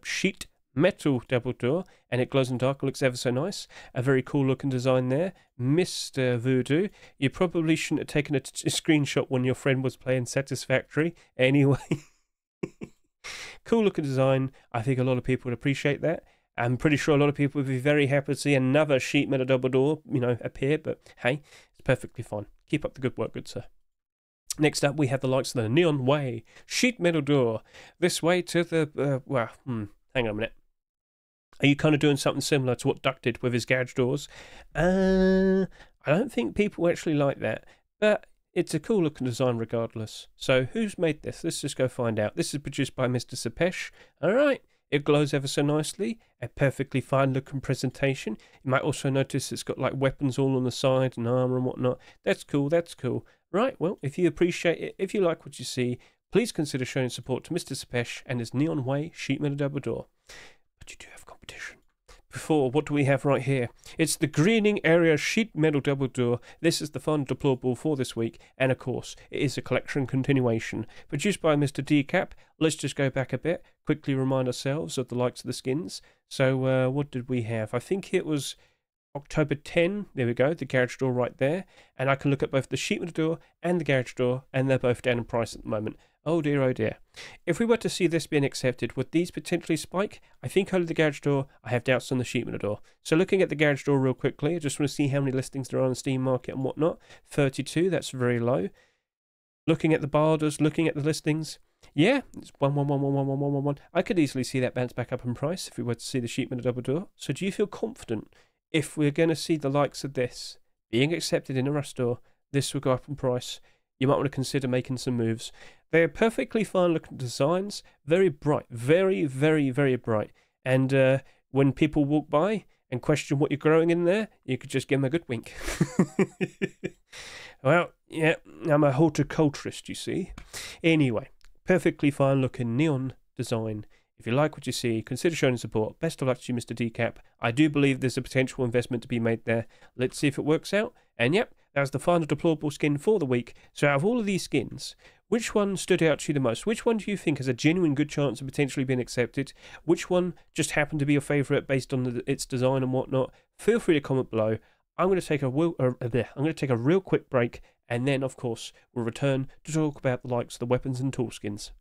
Sheet metal double door, and it glows in the dark. Looks ever so nice. A very cool looking design there. Mr. Voodoo, you probably shouldn't have taken a screenshot when your friend was playing Satisfactory. Anyway, cool looking design. I think a lot of people would appreciate that. I'm pretty sure a lot of people would be very happy to see another sheet metal double door, appear, but hey, it's perfectly fine. Keep up the good work, good sir. Next up, we have the likes of the Neon Way sheet metal door. This way to the, hang on a minute. Are you kind of doing something similar to what Duck did with his garage doors? I don't think people actually like that, but it's a cool looking design regardless. So who's made this? Let's just go find out. This is produced by Mr. Sapesh. All right. It glows ever so nicely. A perfectly fine looking presentation. You might also notice it's got like weapons all on the side and armor and whatnot. That's cool. That's cool. Right. Well, if you appreciate it, if you like what you see, please consider showing support to Mr. Sapesh and his Neon Way sheet metal double door. But you do have competition. Before, what do we have right here? It's the Greening Area sheet metal double door. This is the final deployable for this week, and of course, it is a collection continuation. Produced by Mr. Decap. Let's just go back a bit, quickly remind ourselves of the likes of the skins. So, what did we have? I think it was October 10, there we go, the garage door right there. And I can look at both the sheet metal door and the garage door, and they're both down in price at the moment. Oh dear, oh dear. If we were to see this being accepted, would these potentially spike? I think only the garage door. I have doubts on the sheet metal door. So looking at the garage door real quickly, I just want to see how many listings there are on the Steam market and whatnot. 32, that's very low. Looking at the barders, looking at the listings, yeah, it's 1. I could easily see that bounce back up in price if we were to see the sheet metal double door. So do you feel confident if we're going to see the likes of this being accepted in a rush store, this will go up in price? You might want to consider making some moves. They're perfectly fine looking designs, very bright, very, very, very bright. And when people walk by and question what you're growing in there, you could just give them a good wink. Well, yeah, I'm a horticulturist, you see. Anyway, perfectly fine looking neon design. If you like what you see, consider showing support. Best of luck to you, Mr. Decap. I do believe there's a potential investment to be made there. Let's see if it works out. And yep, that was the final deployable skin for the week. So out of all of these skins, which one stood out to you the most? Which one do you think has a genuine good chance of potentially being accepted? Which one just happened to be your favourite based on its design and whatnot? Feel free to comment below. I'm going to take a real quick break, and then, of course, we'll return to talk about the likes of the weapons and tool skins.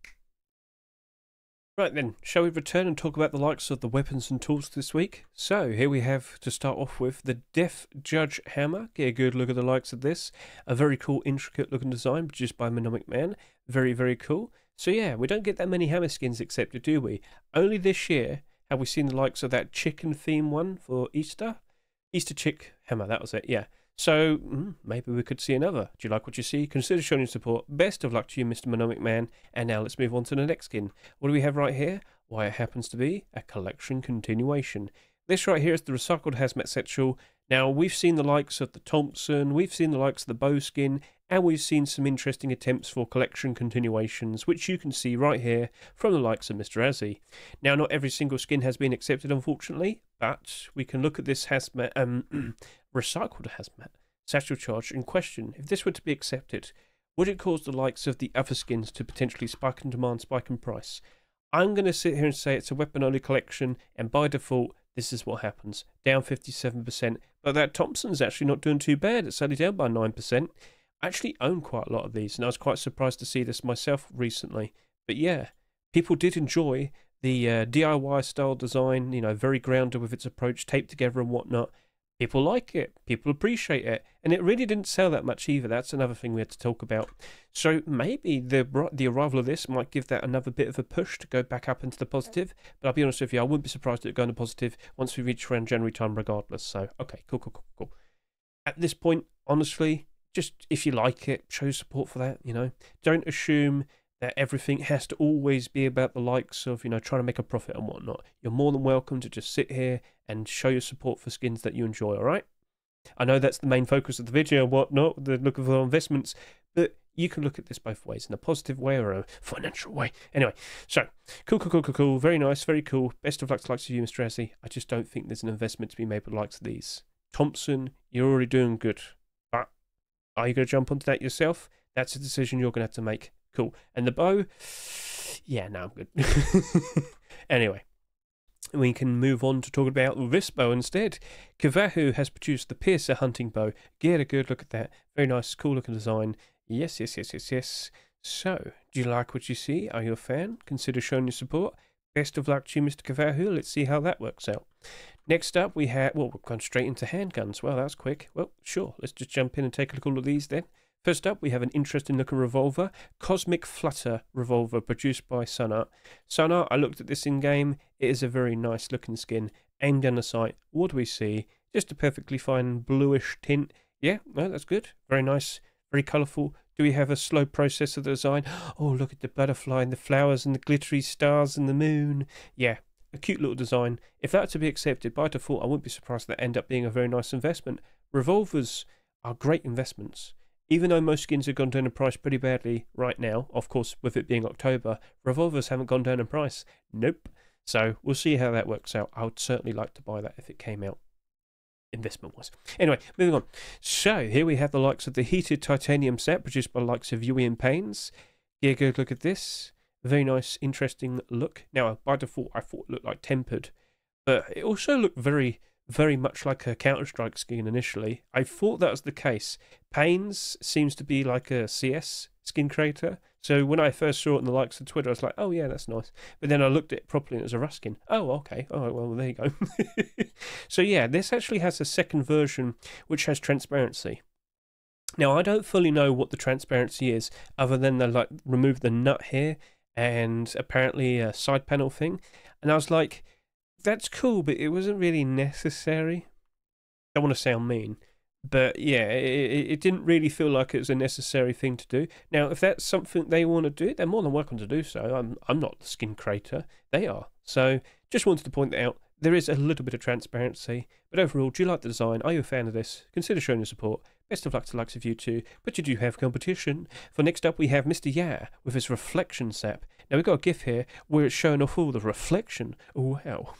Right then, shall we return and talk about the likes of the weapons and tools this week? So, here we have, to start off with, the Death Judge Hammer. Get a good look at the likes of this. A very cool, intricate looking design produced by Mnemonic Man. Very, very cool. So yeah, we don't get that many hammer skins accepted, do we? Only this year have we seen the likes of that chicken theme one for Easter. Easter Chick Hammer, that was it, yeah. So, maybe we could see another. Do you like what you see? Consider showing your support. Best of luck to you, Mr. Mnemonic Man. And now let's move on to the next skin. What do we have right here? Why, it happens to be a collection continuation. This right here is the recycled Hazmat Satchel. Now, we've seen the likes of the Thompson, we've seen the likes of the bow skin, and we've seen some interesting attempts for collection continuations, which you can see right here from the likes of Mr. Azzy. Now, not every single skin has been accepted, unfortunately, but we can look at this Hazmat, recycled Hazmat Satchel charge in question. If this were to be accepted, would it cause the likes of the other skins to potentially spike in demand, spike in price? I'm going to sit here and say it's a weapon-only collection, and by default, this is what happens. Down 57%, but that Thompson's actually not doing too bad. It's only down by 9%. I actually own quite a lot of these, and I was quite surprised to see this myself recently. But yeah, people did enjoy the DIY style design, you know, very grounded with its approach, taped together and whatnot. People like it. People appreciate it. And it really didn't sell that much either. That's another thing we had to talk about. So maybe the arrival of this might give that another bit of a push to go back up into the positive. But I'll be honest with you, I wouldn't be surprised at it going to positive once we reach around January time regardless. So, okay, cool. At this point, honestly, just if you like it, show support for that, you know. Don't assume that everything has to always be about the likes of, you know, trying to make a profit and whatnot. You're more than welcome to just sit here and show your support for skins that you enjoy, alright? I know that's the main focus of the video and whatnot, the look of our investments, but you can look at this both ways, in a positive way or a financial way. Anyway, so, cool. Very nice, very cool. Best of luck to the likes of you, Mr. Razzie. I just don't think there's an investment to be made with the likes of these. Thompson, you're already doing good, but are you going to jump onto that yourself? That's a decision you're going to have to make. Cool. And the bow, yeah, no, I'm good. Anyway, we can move on to talk about this bow instead. Kavahu has produced the Piercer hunting bow. Get a good look at that. Very nice, cool looking design. Yes. So, do you like what you see? Are you a fan? Consider showing your support. Best of luck to you, Mr. Kavahu. Let's see how that works out. Next up, we have, well, we've gone straight into handguns. Well, that was quick. Well, sure. Let's just jump in and take a look at all of these then. First up, we have an interesting looking revolver, Cosmic Flutter revolver, produced by Sunart. Sunart, I looked at this in game. It is a very nice looking skin, aimed down the sight. What do we see? Just a perfectly fine bluish tint. Yeah, no, that's good. Very nice, very colourful. Do we have a slow process of the design? Oh, look at the butterfly and the flowers and the glittery stars and the moon. Yeah, a cute little design. If that were to be accepted by default, I wouldn't be surprised that end up being a very nice investment. Revolvers are great investments. Even though most skins have gone down in price pretty badly right now, of course, with it being October, revolvers haven't gone down in price. Nope. So we'll see how that works out. I would certainly like to buy that if it came out, investment-wise. Anyway, moving on. So here we have the likes of the heated titanium set produced by the likes of Yui and Pains. Get a good look at this. Very nice, interesting look. Now, by default, I thought it looked like tempered, but it also looked very much like a Counter-Strike skin initially. I thought that was the case. Pains seems to be like a CS skin creator. So when I first saw it in the likes of Twitter, I was like, oh yeah, that's nice. But then I looked at it properly and it was a Rust skin. Oh, okay. All right, well, there you go. So yeah, this actually has a second version which has transparency. Now, I don't fully know what the transparency is other than they like remove the nut here and apparently a side panel thing. And I was like, that's cool, but it wasn't really necessary. Don't want to sound mean, but yeah, it didn't really feel like it was a necessary thing to do. Now, if that's something they want to do, they're more than welcome to do so. I'm not the skin creator. They are. So just wanted to point that out. There is a little bit of transparency, but overall, do you like the design? Are you a fan of this? Consider showing your support. Best of luck to the likes of you too, but you do have competition. For next up, we have Mr. Ya with his reflection sap. Now, we've got a GIF here where it's showing off all the reflection. Oh, wow.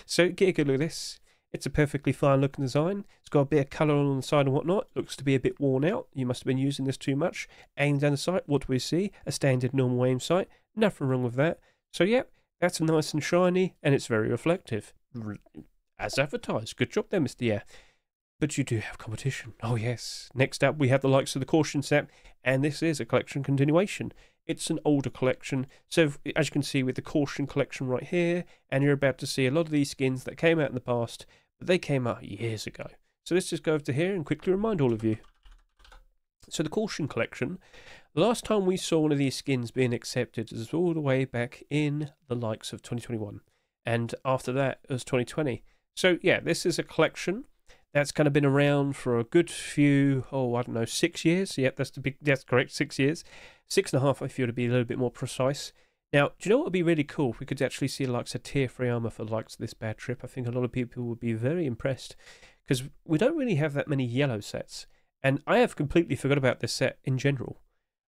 So, get a good look at this. It's a perfectly fine looking design. It's got a bit of colour on the side and whatnot. Looks to be a bit worn out. You must have been using this too much. Aim down the sight. What do we see? A standard normal aim sight. Nothing wrong with that. So, yeah, that's nice and shiny, and it's very reflective. As advertised. Good job there, Mr. Ya. But you do have competition. Oh, yes. Next up, we have the likes of the Caution set, and this is a collection continuation. It's an older collection, so as you can see with the Caution collection right here, and you're about to see a lot of these skins that came out in the past, but they came out years ago. So let's just go over to here and quickly remind all of you. So the Caution collection, the last time we saw one of these skins being accepted was all the way back in the likes of 2021, and after that it was 2020. So yeah, this is a collection that's kind of been around for a good few, 6 years. Yep, that's correct, 6 years. 6.5 if you were to be a little bit more precise. Now, do you know what would be really cool if we could actually see likes of tier 3 armour for the likes of this bad trip? I think a lot of people would be very impressed because we don't really have that many yellow sets. And I have completely forgot about this set in general.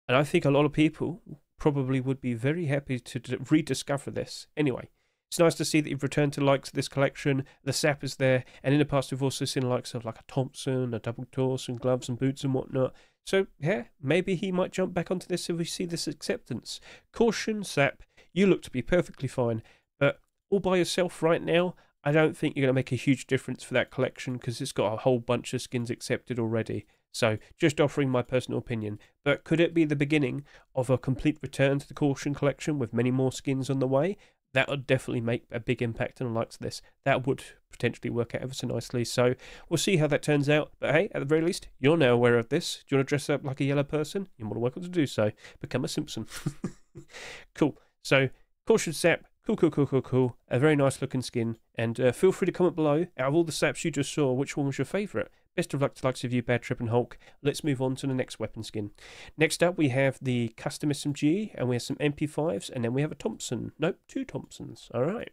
And I think a lot of people probably would be very happy to rediscover this. Anyway, it's nice to see that you've returned to the likes of this collection. The sap is there, and in the past we've also seen the likes of like a Thompson, a double torse, and gloves and boots and whatnot. So yeah, maybe he might jump back onto this if we see this acceptance. Caution, sap, you look to be perfectly fine, but all by yourself right now, I don't think you're going to make a huge difference for that collection because it's got a whole bunch of skins accepted already. So just offering my personal opinion. But could it be the beginning of a complete return to the Caution collection with many more skins on the way? That would definitely make a big impact on the likes of this. That would potentially work out ever so nicely. So we'll see how that turns out. But hey, at the very least, you're now aware of this. Do you want to dress up like a yellow person? You're more than welcome to do so. Become a Simpson. Cool. So Caution Sap. Cool. A very nice looking skin. And feel free to comment below. Out of all the saps you just saw, which one was your favourite? Best of luck to the likes of you, Bad Trip and Hulk. Let's move on to the next weapon skin. Next up, we have the custom SMG, and we have some MP5s, and then we have a Thompson. Nope, 2 Thompsons. All right.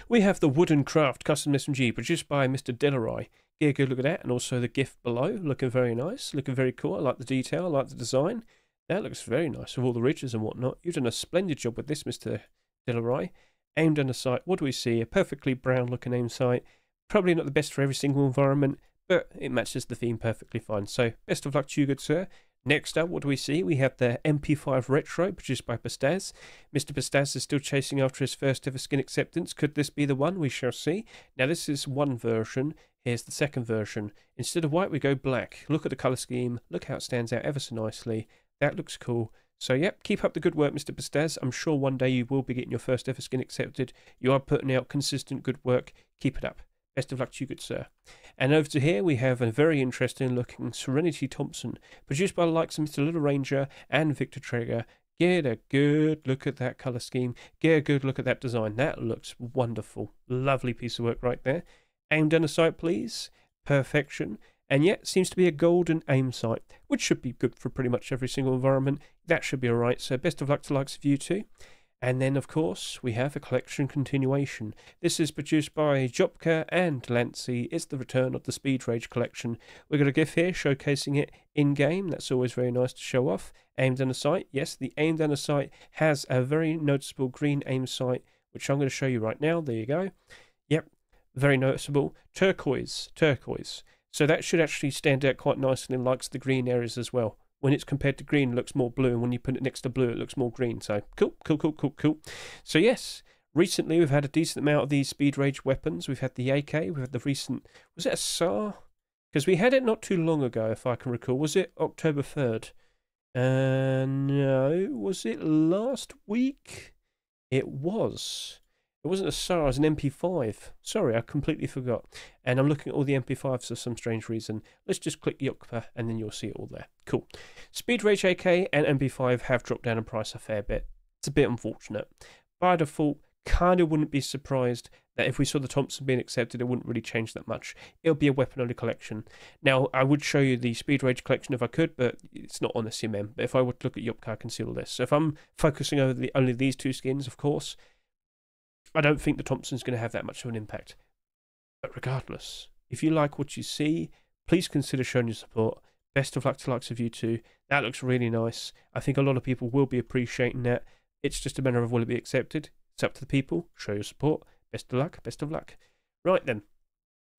We have the Wooden Craft custom SMG produced by Mr. Delaroy. Get a good look at that, and also the gift below. Looking very nice, looking very cool. I like the detail, I like the design. That looks very nice with all the ridges and whatnot. You've done a splendid job with this, Mr. Delaroy. Aimed on the sight. What do we see? A perfectly brown looking aim sight. Probably not the best for every single environment, but it matches the theme perfectly fine. So best of luck to you, good sir. Next up, what do we see? We have the MP5 Retro produced by Pastaz. Mr. Pastaz is still chasing after his first ever skin acceptance. Could this be the one? We shall see. Now this is one version. Here's the second version. Instead of white, we go black. Look at the colour scheme. Look how it stands out ever so nicely. That looks cool. So, yep, keep up the good work, Mr. Pastaz. I'm sure one day you will be getting your first ever skin accepted. You are putting out consistent good work. Keep it up. Best of luck to you, good sir. And over to here, we have a very interesting looking Serenity Thompson, produced by the likes of Mr. Little Ranger and Victor Traeger. Get a good look at that colour scheme. Get a good look at that design. That looks wonderful. Lovely piece of work right there. Aimed on a sight, please. Perfection. And yet, seems to be a golden aim sight, which should be good for pretty much every single environment. That should be alright, so best of luck to the likes of you two. And then, of course, we have a collection continuation. This is produced by Jopka and Lancy. It's the return of the Speed Rage collection. We've got a GIF here showcasing it in-game. That's always very nice to show off. Aimed on a sight. Yes, the aimed on a sight has a very noticeable green aim sight, which I'm going to show you right now. There you go. Yep, very noticeable. Turquoise. So that should actually stand out quite nicely and likes the green areas as well. When it's compared to green, it looks more blue, and when you put it next to blue, it looks more green. So cool. So yes, recently we've had a decent amount of these Speed Rage weapons. We've had the AK, we've had the recent, was it a SAR? Because we had it not too long ago, if I can recall. Was it October 3rd? No, was it last week? It was. It wasn't a SAR, it was an MP5. Sorry, I completely forgot. And I'm looking at all the MP5s for some strange reason. Let's just click Yokpa and then you'll see it all there. Cool. Speed Rage AK and MP5 have dropped down in price a fair bit. It's a bit unfortunate. By default, kind of wouldn't be surprised that if we saw the Thompson being accepted, it wouldn't really change that much. It'll be a weapon-only collection. Now, I would show you the Speed Rage collection if I could, but it's not on the CMM. But if I were to look at Yopka, I can see all this. So if I'm focusing over only these two skins, of course, I don't think the Thompson's going to have that much of an impact. But regardless, if you like what you see, please consider showing your support. Best of luck to the likes of you two. That looks really nice. I think a lot of people will be appreciating that. It's just a matter of will it be accepted. It's up to the people. Show your support. Best of luck. Best of luck. Right then.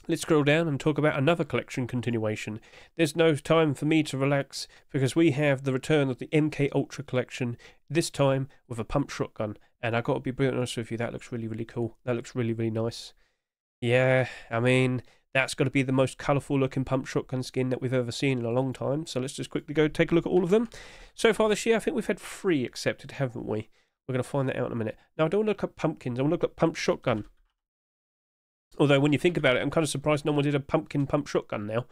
Let's scroll down and talk about another collection continuation. There's no time for me to relax because we have the return of the MK Ultra collection, this time with a pump shotgun. And I've got to be brutally honest with you, that looks really, really cool. That looks really, really nice. Yeah, I mean, that's got to be the most colourful looking pump shotgun skin that we've ever seen in a long time. So let's just quickly go take a look at all of them. So far this year, I think we've had 3 accepted, haven't we? We're going to find that out in a minute. Now, I don't want to look at pumpkins. I want to look at pump shotgun. Although, when you think about it, I'm kind of surprised no one did a pumpkin pump shotgun now.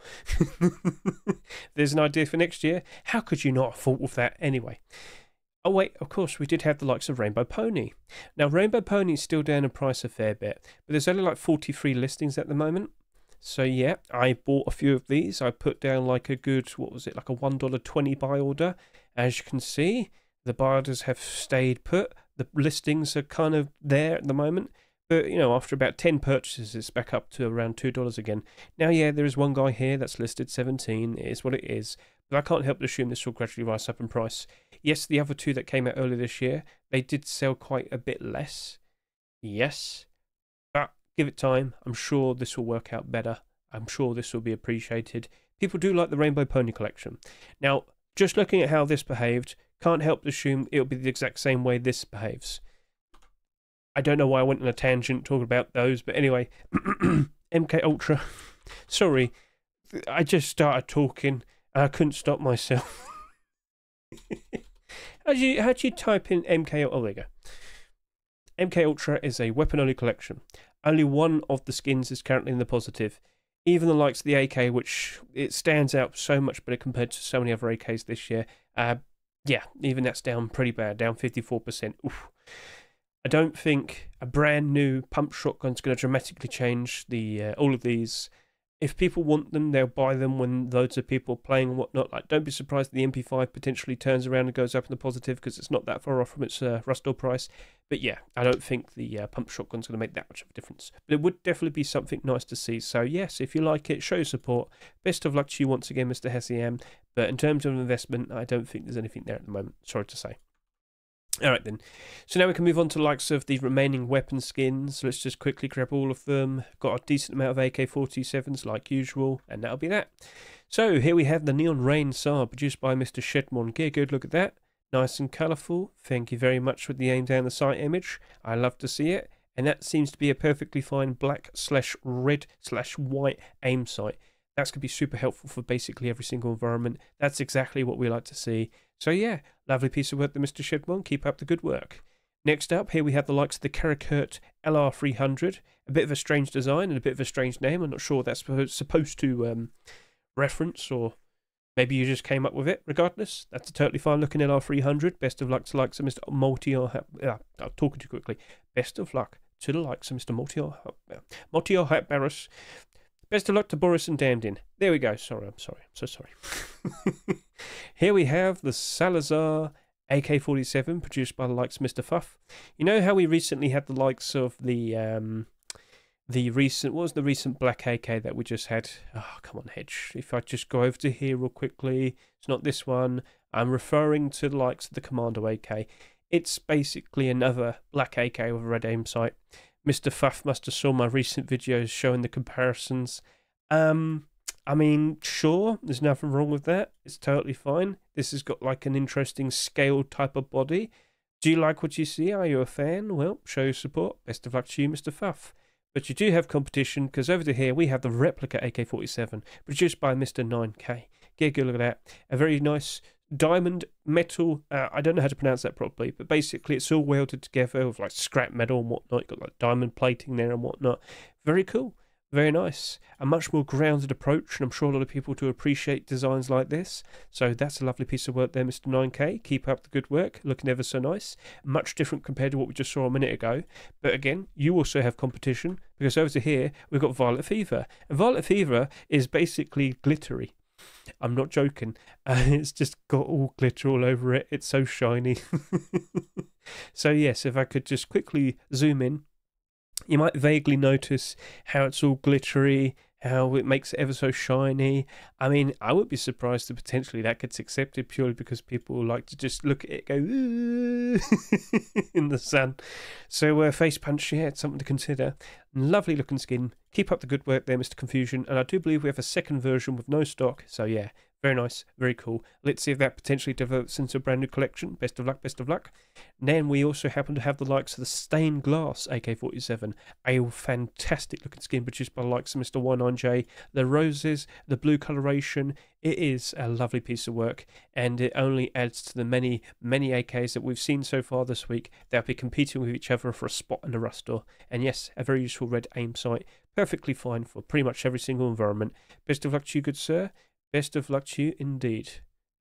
There's an idea for next year. How could you not have thought of that anyway? Oh wait, of course, we did have the likes of Rainbow Pony. Now, Rainbow Pony is still down in price a fair bit, but there's only like 43 listings at the moment. So yeah, I bought a few of these. I put down like a good, what was it, like a $1.20 buy order. As you can see, the buy orders have stayed put. The listings are kind of there at the moment. But, you know, after about 10 purchases, it's back up to around $2 again. Now, yeah, there is one guy here that's listed 17. It is what it is. But I can't help but assume this will gradually rise up in price. Yes, the other 2 that came out earlier this year, they did sell quite a bit less. Yes. But give it time. I'm sure this will work out better. I'm sure this will be appreciated. People do like the Rainbow Pony collection. Now, just looking at how this behaved, can't help but assume it'll be the exact same way this behaves. I don't know why I went on a tangent talking about those, but anyway, MK Ultra. Sorry, I just started talking and I couldn't stop myself. How do you type in MK? Oh, there you go. MK Ultra is a weapon-only collection. Only one of the skins is currently in the positive. Even the likes of the AK, which it stands out so much better compared to so many other AKs this year. Yeah, even that's down pretty bad, down 54%. Oof. I don't think a brand new pump shotgun is going to dramatically change the all of these. If people want them, they'll buy them when loads of people are playing and whatnot. Like, don't be surprised the MP5 potentially turns around and goes up in the positive because it's not that far off from its Rustall price. But yeah, I don't think the pump shotgun's going to make that much of a difference. But it would definitely be something nice to see. So yes, if you like it, show your support. Best of luck to you once again, Mr. Hessiam. But in terms of investment, I don't think there's anything there at the moment. Sorry to say. Alright then, so now we can move on to the likes of the remaining weapon skins. Let's just quickly grab all of them. Got a decent amount of AK-47s like usual, and that'll be that. So here we have the Neon Rain SAR produced by Mr. Shedmon Gear. Good look at that. Nice and colourful. Thank you very much with the aim down the sight image. I love to see it. And that seems to be a perfectly fine black/red/white aim sight. That's going to be super helpful for basically every single environment. That's exactly what we like to see. So yeah, lovely piece of work there, Mr. Shedmon. Keep up the good work. Next up, here we have the likes of the Karakurt LR300. A bit of a strange design and a bit of a strange name. I'm not sure what that's supposed to reference, or maybe you just came up with it. Regardless, that's a totally fine looking LR300. Best of luck to the likes of Mr. I'm talking too quickly. Best of luck to the likes of Mr. Multi-Hat Barris. Best of luck to Boris and Damdin. There we go. Sorry, I'm sorry. I'm so sorry. Here we have the Salazar AK-47 produced by the likes of Mr. Fuff. You know how we recently had the likes of the recent, what was the recent black AK that we just had? Oh, come on, Hedge. If I just go over to here real quickly, it's not this one. I'm referring to the likes of the Commando AK. It's basically another black AK with a red aim sight. Mr. Fuff must have saw my recent videos showing the comparisons. I mean, sure, there's nothing wrong with that. It's totally fine. This has got like an interesting scaled type of body. Do you like what you see? Are you a fan? Well, show your support. Best of luck to you, Mr. Fuff. But you do have competition, because over here we have the replica AK-47 produced by Mr. 9K. Get a good look at that. A very nice diamond metal, I don't know how to pronounce that properly, but basically it's all welded together with like scrap metal and whatnot. You've got like diamond plating there and whatnot. Very cool, very nice. A much more grounded approach, and I'm sure a lot of people do appreciate designs like this. So that's a lovely piece of work there, Mr. 9K. Keep up the good work, looking ever so nice. Much different compared to what we just saw a minute ago. But again, you also have competition, because over here we've got Violet Fever. And Violet Fever is basically glittery. I'm not joking. It's just got all glitter all over it. It's so shiny. So yes, if I could just quickly zoom in, you might vaguely notice how it's all glittery, how it makes it ever so shiny. I mean, I would be surprised if potentially that gets accepted purely because people like to just look at it go ooh in the sun. So face punch, yeah, it's something to consider. Lovely looking skin. Keep up the good work there, Mr. Confusion. And I do believe we have a second version with no stock. So yeah, very nice, very cool. Let's see if that potentially develops into a brand new collection. Best of luck, best of luck. And then we also happen to have the likes of the Stained Glass AK-47, a fantastic looking skin produced by the likes of Mr. Y9J. The roses, the blue coloration, it is a lovely piece of work, and it only adds to the many, many AKs that we've seen so far this week. They'll be competing with each other for a spot in the Rustall. And yes, a very useful red aim sight. Perfectly fine for pretty much every single environment. Best of luck to you, good sir. Best of luck to you indeed.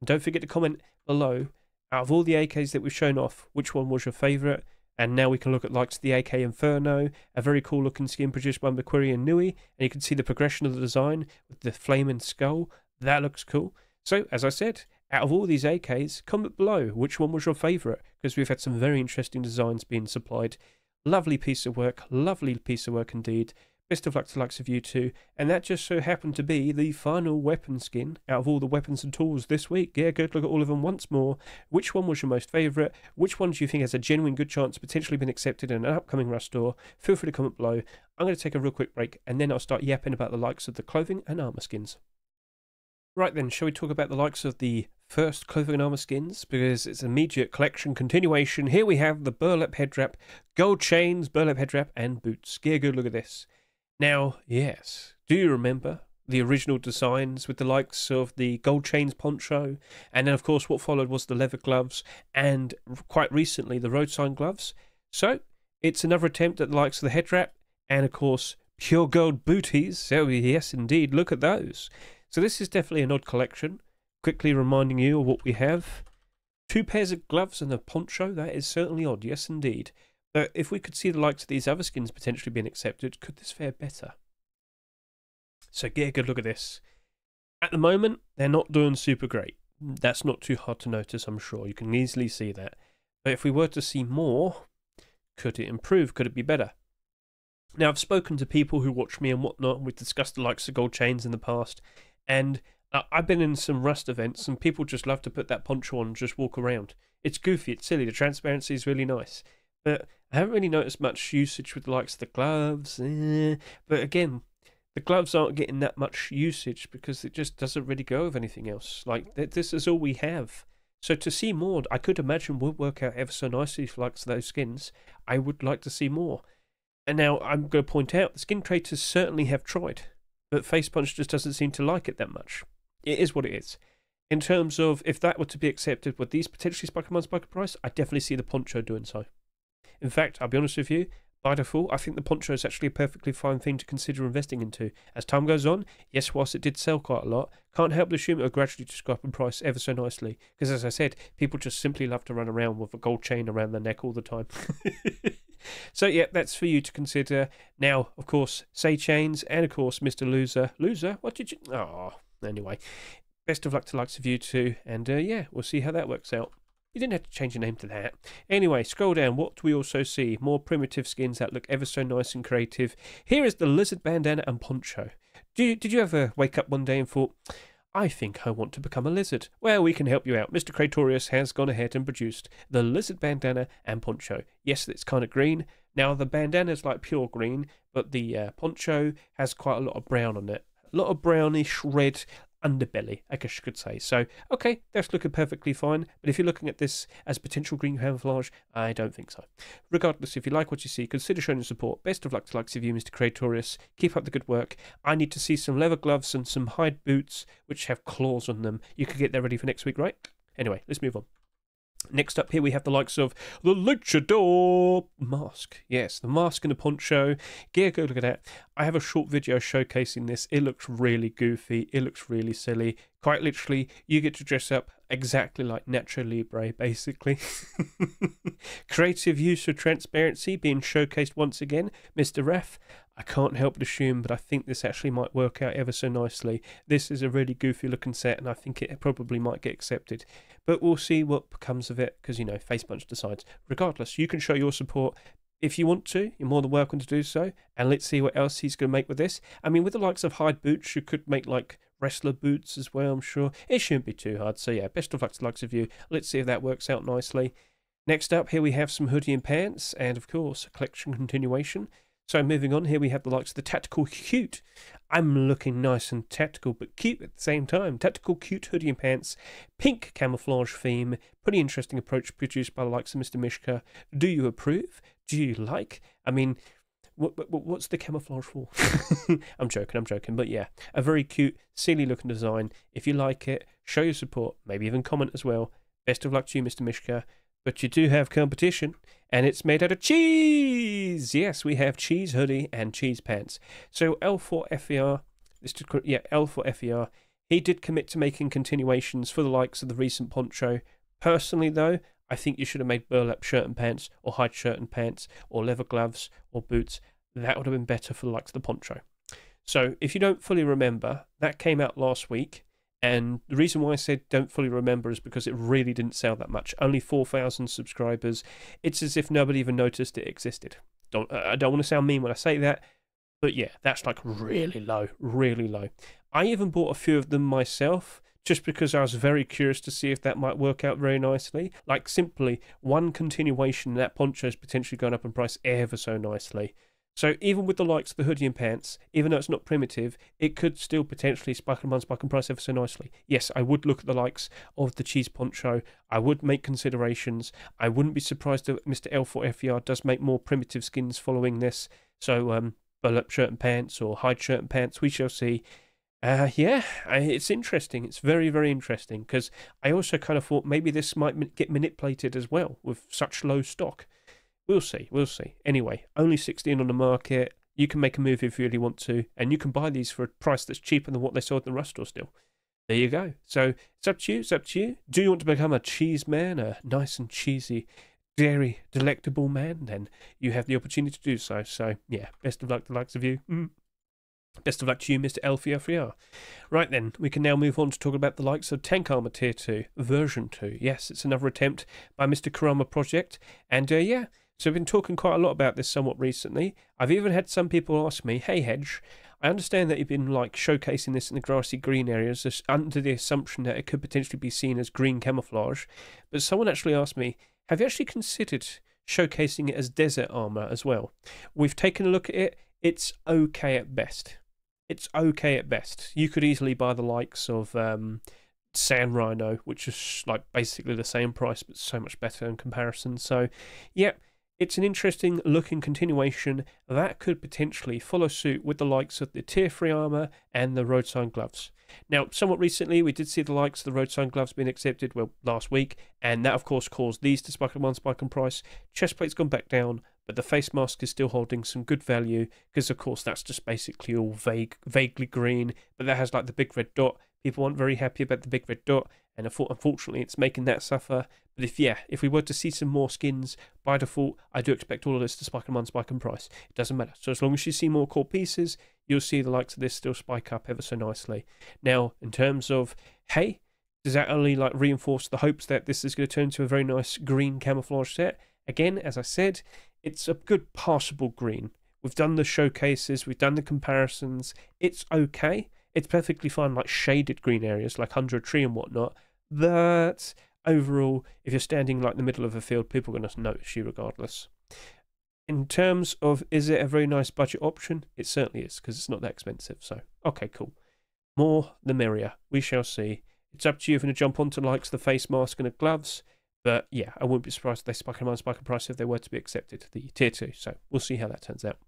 And don't forget to comment below, out of all the AKs that we've shown off, which one was your favourite? And now we can look at likes of the AK Inferno, a very cool looking skin produced by McQuarrie and Nui, and you can see the progression of the design with the flaming skull. That looks cool. So, as I said, out of all these AKs, comment below which one was your favourite, because we've had some very interesting designs being supplied. Lovely piece of work indeed. Best of luck to the likes of you two. And that just so happened to be the final weapon skin out of all the weapons and tools this week. Yeah, good look at all of them once more. Which one was your most favourite? Which one do you think has a genuine good chance of potentially being accepted in an upcoming Rustall? Feel free to comment below. I'm going to take a real quick break, and then I'll start yapping about the likes of the clothing and armour skins. Right then, shall we talk about the likes of the first clothing and armour skins? Because it's an immediate collection continuation. Here we have the burlap headwrap, gold chains, burlap headwrap, and boots. Get a good look at this. Now, yes, do you remember the original designs with the likes of the gold chains poncho, and then of course what followed was the leather gloves, and quite recently the road sign gloves. So it's another attempt at the likes of the head wrap, and of course pure gold booties. So yes indeed, look at those. So this is definitely an odd collection. Quickly reminding you of what we have. 2 pairs of gloves and a poncho. That is certainly odd, yes indeed. But if we could see the likes of these other skins potentially being accepted, could this fare better? So get a good look at this. At the moment, they're not doing super great. That's not too hard to notice, I'm sure. You can easily see that. But if we were to see more, could it improve? Could it be better? Now, I've spoken to people who watch me and whatnot, and we've discussed the likes of gold chains in the past, and I've been in some Rust events, and people just love to put that poncho on and just walk around. It's goofy, it's silly, the transparency is really nice. But I haven't really noticed much usage with the likes of the gloves. But again, the gloves aren't getting that much usage because it just doesn't really go with anything else. Like, this is all we have. So to see more, I could imagine would work out ever so nicely for likes of those skins. I would like to see more. And now I'm going to point out, the skin creators certainly have tried, but Facepunch just doesn't seem to like it that much. It is what it is. In terms of, if that were to be accepted, would these potentially spike a spike price? I definitely see the poncho doing so. In fact, I'll be honest with you, by default, I think the poncho is actually a perfectly fine thing to consider investing into. As time goes on, yes, whilst it did sell quite a lot, can't help but assume it will gradually just go up in price ever so nicely. Because as I said, people just simply love to run around with a gold chain around their neck all the time. So yeah, that's for you to consider. Now, of course, say chains, and of course, Mr. Loser. Loser? What did you... Oh, anyway. Best of luck to likes of you two, and yeah, we'll see how that works out. You didn't have to change your name to that. Anyway, scroll down. What do we also see? More primitive skins that look ever so nice and creative. Here is the lizard bandana and poncho. Did you ever wake up one day and thought, I think I want to become a lizard? Well, we can help you out. Mr. Kratorius has gone ahead and produced the lizard bandana and poncho. Yes, it's kind of green. Now, the bandana is like pure green, but the poncho has quite a lot of brown on it. A lot of brownish red underbelly, I guess you could say. So, okay, that's looking perfectly fine. But if you're looking at this as potential green camouflage, I don't think so. Regardless, if you like what you see, consider showing your support. Best of luck to likes of you, Mr. Kratorius. Keep up the good work. I need to see some leather gloves and some hide boots, which have claws on them. You could get that ready for next week, right? Anyway, let's move on. Next up here we have the likes of the Luchador mask. Yes, the mask and the poncho. Gear, go look at that. I have a short video showcasing this. It looks really goofy. It looks really silly. Quite literally, you get to dress up exactly like Nacho Libre, basically. Creative use of transparency being showcased once again. Mr. Ref, I can't help but assume, but I think this actually might work out ever so nicely. This is a really goofy looking set, and I think it probably might get accepted. But we'll see what becomes of it, because, you know, Facepunch decides. Regardless, you can show your support. If you want to, you're more than welcome to do so. And let's see what else he's going to make with this. I mean, with the likes of hide boots, you could make, like, wrestler boots as well, I'm sure. It shouldn't be too hard. So, yeah, best of luck to the likes of you. Let's see if that works out nicely. Next up, here we have some hoodie and pants. And, of course, a collection continuation. So moving on, here we have the likes of the Tactical Cute. I'm looking nice and tactical, but cute at the same time. Tactical Cute hoodie and pants, pink camouflage theme. Pretty interesting approach produced by the likes of Mr. Mishka. Do you approve? Do you like? I mean, what's the camouflage for? I'm joking, but yeah. A very cute, silly looking design. If you like it, show your support. Maybe even comment as well. Best of luck to you, Mr. Mishka. But you do have competition, and it's made out of cheese. Yes, we have cheese hoodie and cheese pants. So L4FER, L4FER, he did commit to making continuations for the likes of the recent poncho. Personally, though, I think you should have made burlap shirt and pants, or hide shirt and pants, or leather gloves, or boots. That would have been better for the likes of the poncho. So if you don't fully remember, that came out last week. And the reason why I said don't fully remember is because it really didn't sell that much. Only 4,000 subscribers. It's as if nobody even noticed it existed. I don't want to sound mean when I say that, but yeah, that's like really low, really low. I even bought a few of them myself, just because I was very curious to see if that might work out very nicely. Like simply one continuation, that poncho is potentially going up in price ever so nicely. So even with the likes of the hoodie and pants, even though it's not primitive, it could still potentially spike in price ever so nicely. Yes, I would look at the likes of the cheese poncho. I would make considerations. I wouldn't be surprised if Mr. L4FER does make more primitive skins following this. So burlap shirt and pants or hide shirt and pants, we shall see. Yeah, it's interesting. It's very, very interesting because I also kind of thought maybe this might get manipulated as well with such low stock. We'll see. We'll see. Anyway, only 16 on the market. You can make a move if you really want to, and you can buy these for a price that's cheaper than what they sold in the Rust store still. There you go. So it's up to you. It's up to you. Do you want to become a cheese man, a nice and cheesy, dairy delectable man? Then you have the opportunity to do so. So yeah, best of luck to the likes of you. Best of luck to you, Mr. L3R. Right then, we can now move on to talk about the likes of Tank Armour Tier 2, version 2. Yes, it's another attempt by Mr. Kurama Project. And yeah, so I've been talking quite a lot about this somewhat recently. I've even had some people ask me, hey Hedge, I understand that you've been like showcasing this in the grassy green areas under the assumption that it could potentially be seen as green camouflage. But someone actually asked me, have you actually considered showcasing it as desert armour as well? We've taken a look at it. It's okay at best. It's okay at best. You could easily buy the likes of Sand Rhino, which is like basically the same price, but so much better in comparison. So, yeah, it's an interesting looking continuation that could potentially follow suit with the likes of the Tier 3 armor and the road sign gloves. Now, somewhat recently, we did see the likes of the road sign gloves being accepted, well, last week, and that, of course, caused these to spike in one spike in price. Chestplate's gone back down, but the face mask is still holding some good value, because, of course, that's just basically all vaguely green, but that has, like, the big red dot. People aren't very happy about the big red dot, and unfortunately, it's making that suffer. But if we were to see some more skins, by default, I do expect all of this to spike in one spike in price. It doesn't matter. So as long as you see more core pieces, you'll see the likes of this still spike up ever so nicely. Now, in terms of, hey, does that only like reinforce the hopes that this is going to turn into a very nice green camouflage set? Again, as I said, it's a good passable green. We've done the showcases, we've done the comparisons. It's okay. It's perfectly fine, like shaded green areas, like under a tree and whatnot. But overall, if you're standing like in the middle of a field, people are going to notice you regardless. In terms of, is it a very nice budget option? It certainly is, because it's not that expensive. So, okay, cool. More the merrier. We shall see. It's up to you if you're going to jump onto likes the face mask and the gloves. But yeah, I wouldn't be surprised if they spike in price if they were to be accepted, the Tier 2. So we'll see how that turns out.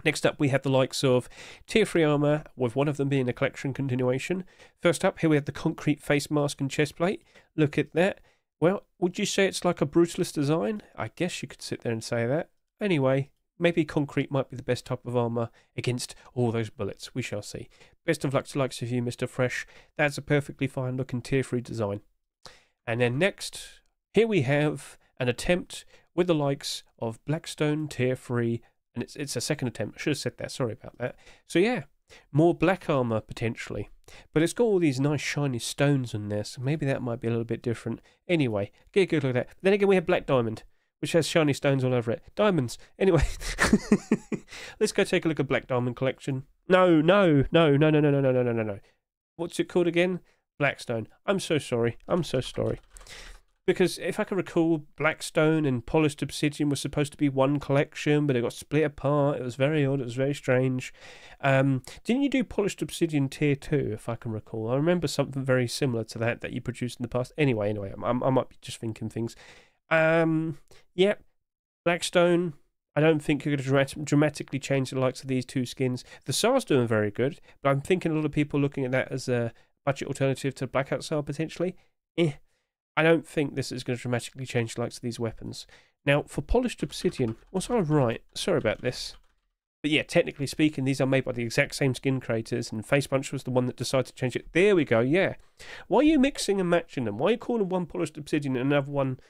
Next up, we have the likes of Tier 3 armor, with one of them being a collection continuation. First up, here we have the concrete face mask and chest plate. Look at that. Well, would you say it's like a brutalist design? I guess you could sit there and say that. Anyway, maybe concrete might be the best type of armor against all those bullets. We shall see. Best of luck to likes of you, Mr. Fresh. That's a perfectly fine looking Tier 3 design. And then next, here we have an attempt with the likes of Blackstone Tier 3. And it's a second attempt. I should have said that. Sorry about that. So yeah, more black armor potentially. But it's got all these nice shiny stones in there, so maybe that might be a little bit different. Anyway, get a good look at that. Then again, we have black diamond, which has shiny stones all over it. Diamonds. Anyway, let's go take a look at black diamond collection. No. What's it called again? Blackstone. I'm so sorry. Because if I can recall, Blackstone and Polished Obsidian was supposed to be one collection, but it got split apart. It was very odd. It was very strange. Didn't you do Polished Obsidian Tier 2, if I can recall? I remember something very similar to that you produced in the past. Anyway, I might be just thinking things. Yeah, Blackstone, I don't think you're going to dramatically change the likes of these two skins. The SAR's doing very good, but I'm thinking a lot of people looking at that as a budget alternative to Blackout SAR, potentially. I don't think this is going to dramatically change the likes of these weapons. Now, for Polished Obsidian, was I right? Sorry about this. But yeah, technically speaking, these are made by the exact same skin creators, and Face Punch was the one that decided to change it. There we go, yeah. Why are you mixing and matching them? Why are you calling one Polished Obsidian and another one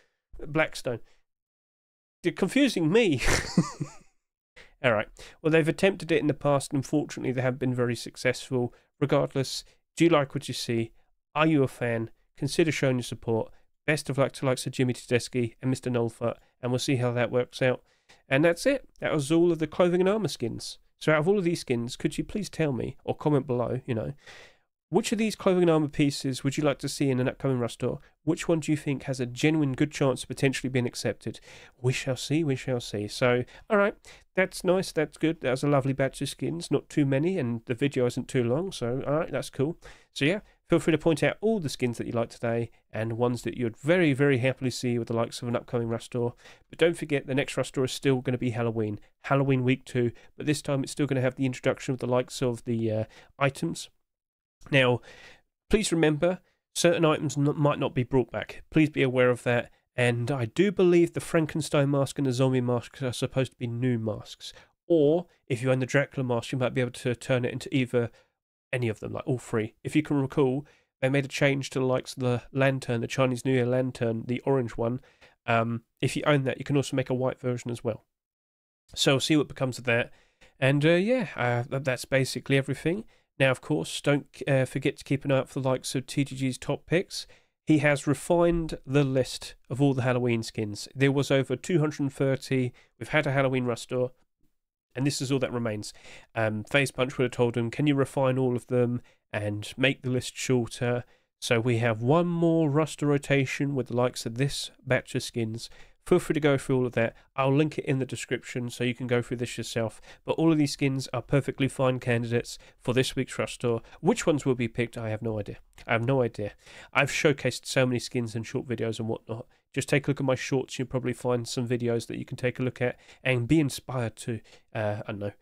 Blackstone? You're confusing me. Alright, well, they've attempted it in the past, and unfortunately, they haven't been very successful. Regardless, do you like what you see? Are you a fan? Consider showing your support. Best of luck to likes of Jimmy Tedeschi and Mr. Nolfut, and we'll see how that works out. And that's it. That was all of the clothing and armor skins. So out of all of these skins, could you please tell me, or comment below, which of these clothing and armor pieces would you like to see in an upcoming Rust store? Which one do you think has a genuine good chance of potentially being accepted? We shall see, we shall see. So, alright, that's nice, that's good. That was a lovely batch of skins, not too many, and the video isn't too long, so alright, that's cool. So yeah, feel free to point out all the skins that you like today, and ones that you'd very, very happily see with the likes of an upcoming Rust store. But don't forget, the next Rust store is still going to be Halloween. Halloween week 2, but this time it's still going to have the introduction of the likes of the items. Now, please remember, certain items might not be brought back. Please be aware of that. And I do believe the Frankenstein mask and the zombie mask are supposed to be new masks. Or, if you own the Dracula mask, you might be able to turn it into either any of them, like all three. If you can recall, they made a change to the likes of the lantern, the Chinese New Year lantern, the orange one. If you own that, you can also make a white version as well. So we'll see what becomes of that. And that's basically everything. Now, of course, don't forget to keep an eye out for the likes of TGG's top picks. He has refined the list of all the Halloween skins. There was over 230. We've had a Halloween Rustor, and this is all that remains. FaZe Punch would have told him, can you refine all of them and make the list shorter? So we have one more Rustor rotation with the likes of this batch of skins. Feel free to go through all of that. I'll link it in the description so you can go through this yourself. But all of these skins are perfectly fine candidates for this week's Rustor. Which ones will be picked, I have no idea. I've showcased so many skins in short videos and whatnot. Just take a look at my shorts. You'll probably find some videos that you can take a look at and be inspired to, I don't know,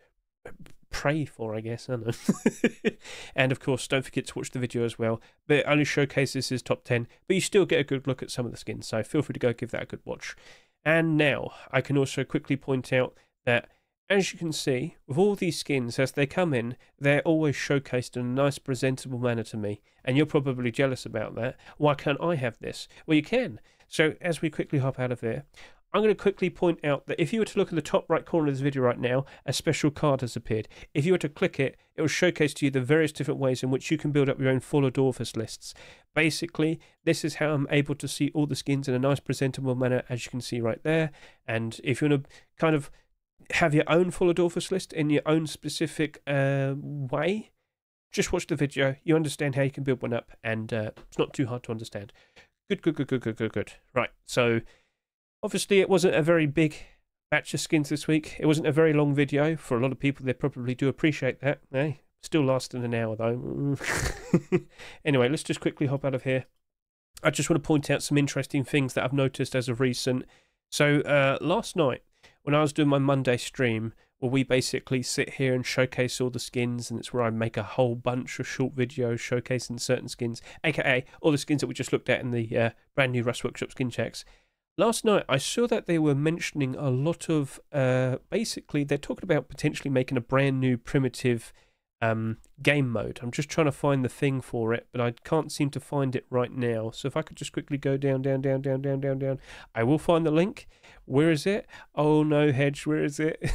pray for, I guess. I don't know. And of course, don't forget to watch the video as well. But it only showcases his top 10, but you still get a good look at some of the skins. So feel free to go give that a good watch. And now I can also quickly point out that, as you can see, with all these skins, as they come in, they're always showcased in a nice, presentable manner to me. And you're probably jealous about that. Why can't I have this? Well, you can. So as we quickly hop out of here, I'm going to quickly point out that if you were to look in the top right corner of this video right now, a special card has appeared. If you were to click it, it will showcase to you the various different ways in which you can build up your own full Adorphus lists. Basically, this is how I'm able to see all the skins in a nice presentable manner, as you can see right there. And if you want to kind of have your own full Adorphus list in your own specific way, just watch the video. You understand how you can build one up, and it's not too hard to understand. Good. Right, so obviously, it wasn't a very big batch of skins this week. It wasn't a very long video. For a lot of people, they probably do appreciate that. Still lasting an hour, though. Anyway, let's just quickly hop out of here. I just want to point out some interesting things that I've noticed as of recent. So, last night, when I was doing my Monday stream, where we basically sit here and showcase all the skins, and it's where I make a whole bunch of short videos showcasing certain skins, aka all the skins that we just looked at in the brand new Rust Workshop skin checks. Last night, I saw that they were mentioning a lot of, basically, they're talking about potentially making a brand new primitive game mode. I'm just trying to find the thing for it, but I can't seem to find it right now. So if I could just quickly go down. I will find the link. Where is it? Oh no, Hedge, where is it?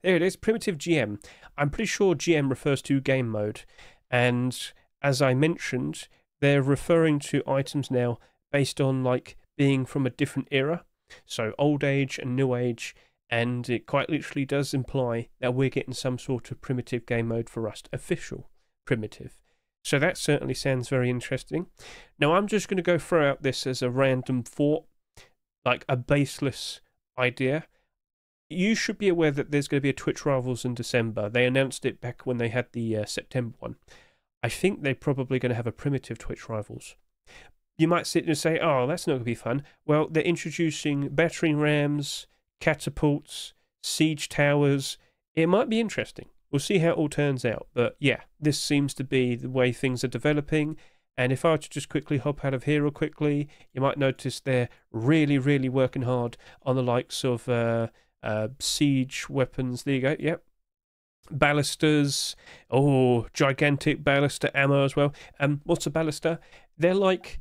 There it is, primitive GM. I'm pretty sure GM refers to game mode. And as I mentioned, they're referring to items now based on, like, being from a different era, so old age and new age, and it quite literally does imply that we're getting some sort of primitive game mode for Rust, official primitive. So that certainly sounds very interesting. Now I'm just going to go throw out this as a random thought, like a baseless idea. You should be aware that there's going to be a Twitch Rivals in December. They announced it back when they had the September one. I think they're probably going to have a primitive Twitch Rivals. You might sit and say, oh, that's not going to be fun. Well, they're introducing battering rams, catapults, siege towers. It might be interesting. We'll see how it all turns out. But yeah, this seems to be the way things are developing. And if I were to just quickly hop out of here real quickly, you might notice they're really, really working hard on the likes of siege weapons. There you go. Yep. Ballistas. Oh, gigantic ballista ammo as well. What's a ballista? They're like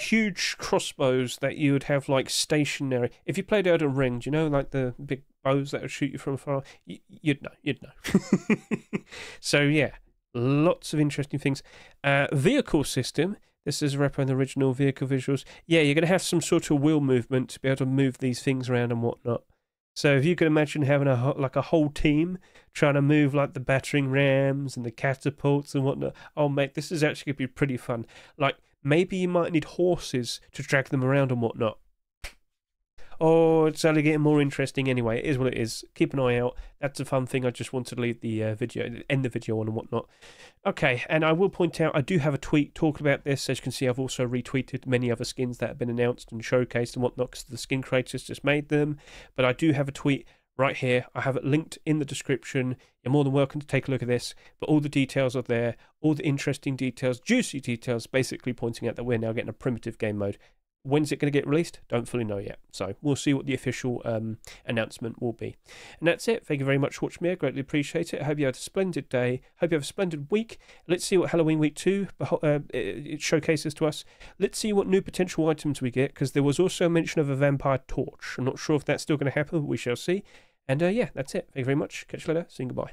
huge crossbows that you would have, like, stationary. If you played Elden Ring, do you know, like the big bows that would shoot you from afar? You'd know. So yeah, lots of interesting things. Vehicle system. This is a repo in the original vehicle visuals. Yeah, you're going to have some sort of wheel movement to be able to move these things around and whatnot. So if you can imagine having a whole team trying to move, like, the battering rams and the catapults and whatnot. Oh mate, this is actually going to be pretty fun. Like, maybe you might need horses to drag them around and whatnot. Oh, it's only getting more interesting anyway. It is what it is. Keep an eye out. That's a fun thing. I just wanted to leave the end the video on and whatnot. Okay, and I will point out, I do have a tweet talking about this. As you can see, I've also retweeted many other skins that have been announced and showcased and whatnot, because the skin creators just made them. But I do have a tweet right here. I have it linked in the description. You're more than welcome to take a look at this, but all the details are there, all the interesting details, juicy details, basically pointing out that we're now getting a primitive game mode. When's it going to get released? Don't fully know yet. So we'll see what the official announcement will be. And that's it. Thank you very much for watching me. I greatly appreciate it. I hope you had a splendid day. Hope you have a splendid week. Let's see what Halloween Week 2 it showcases to us. Let's see what new potential items we get, because there was also a mention of a vampire torch. I'm not sure if that's still going to happen, but we shall see. And yeah, that's it. Thank you very much. Catch you later. See you. Goodbye.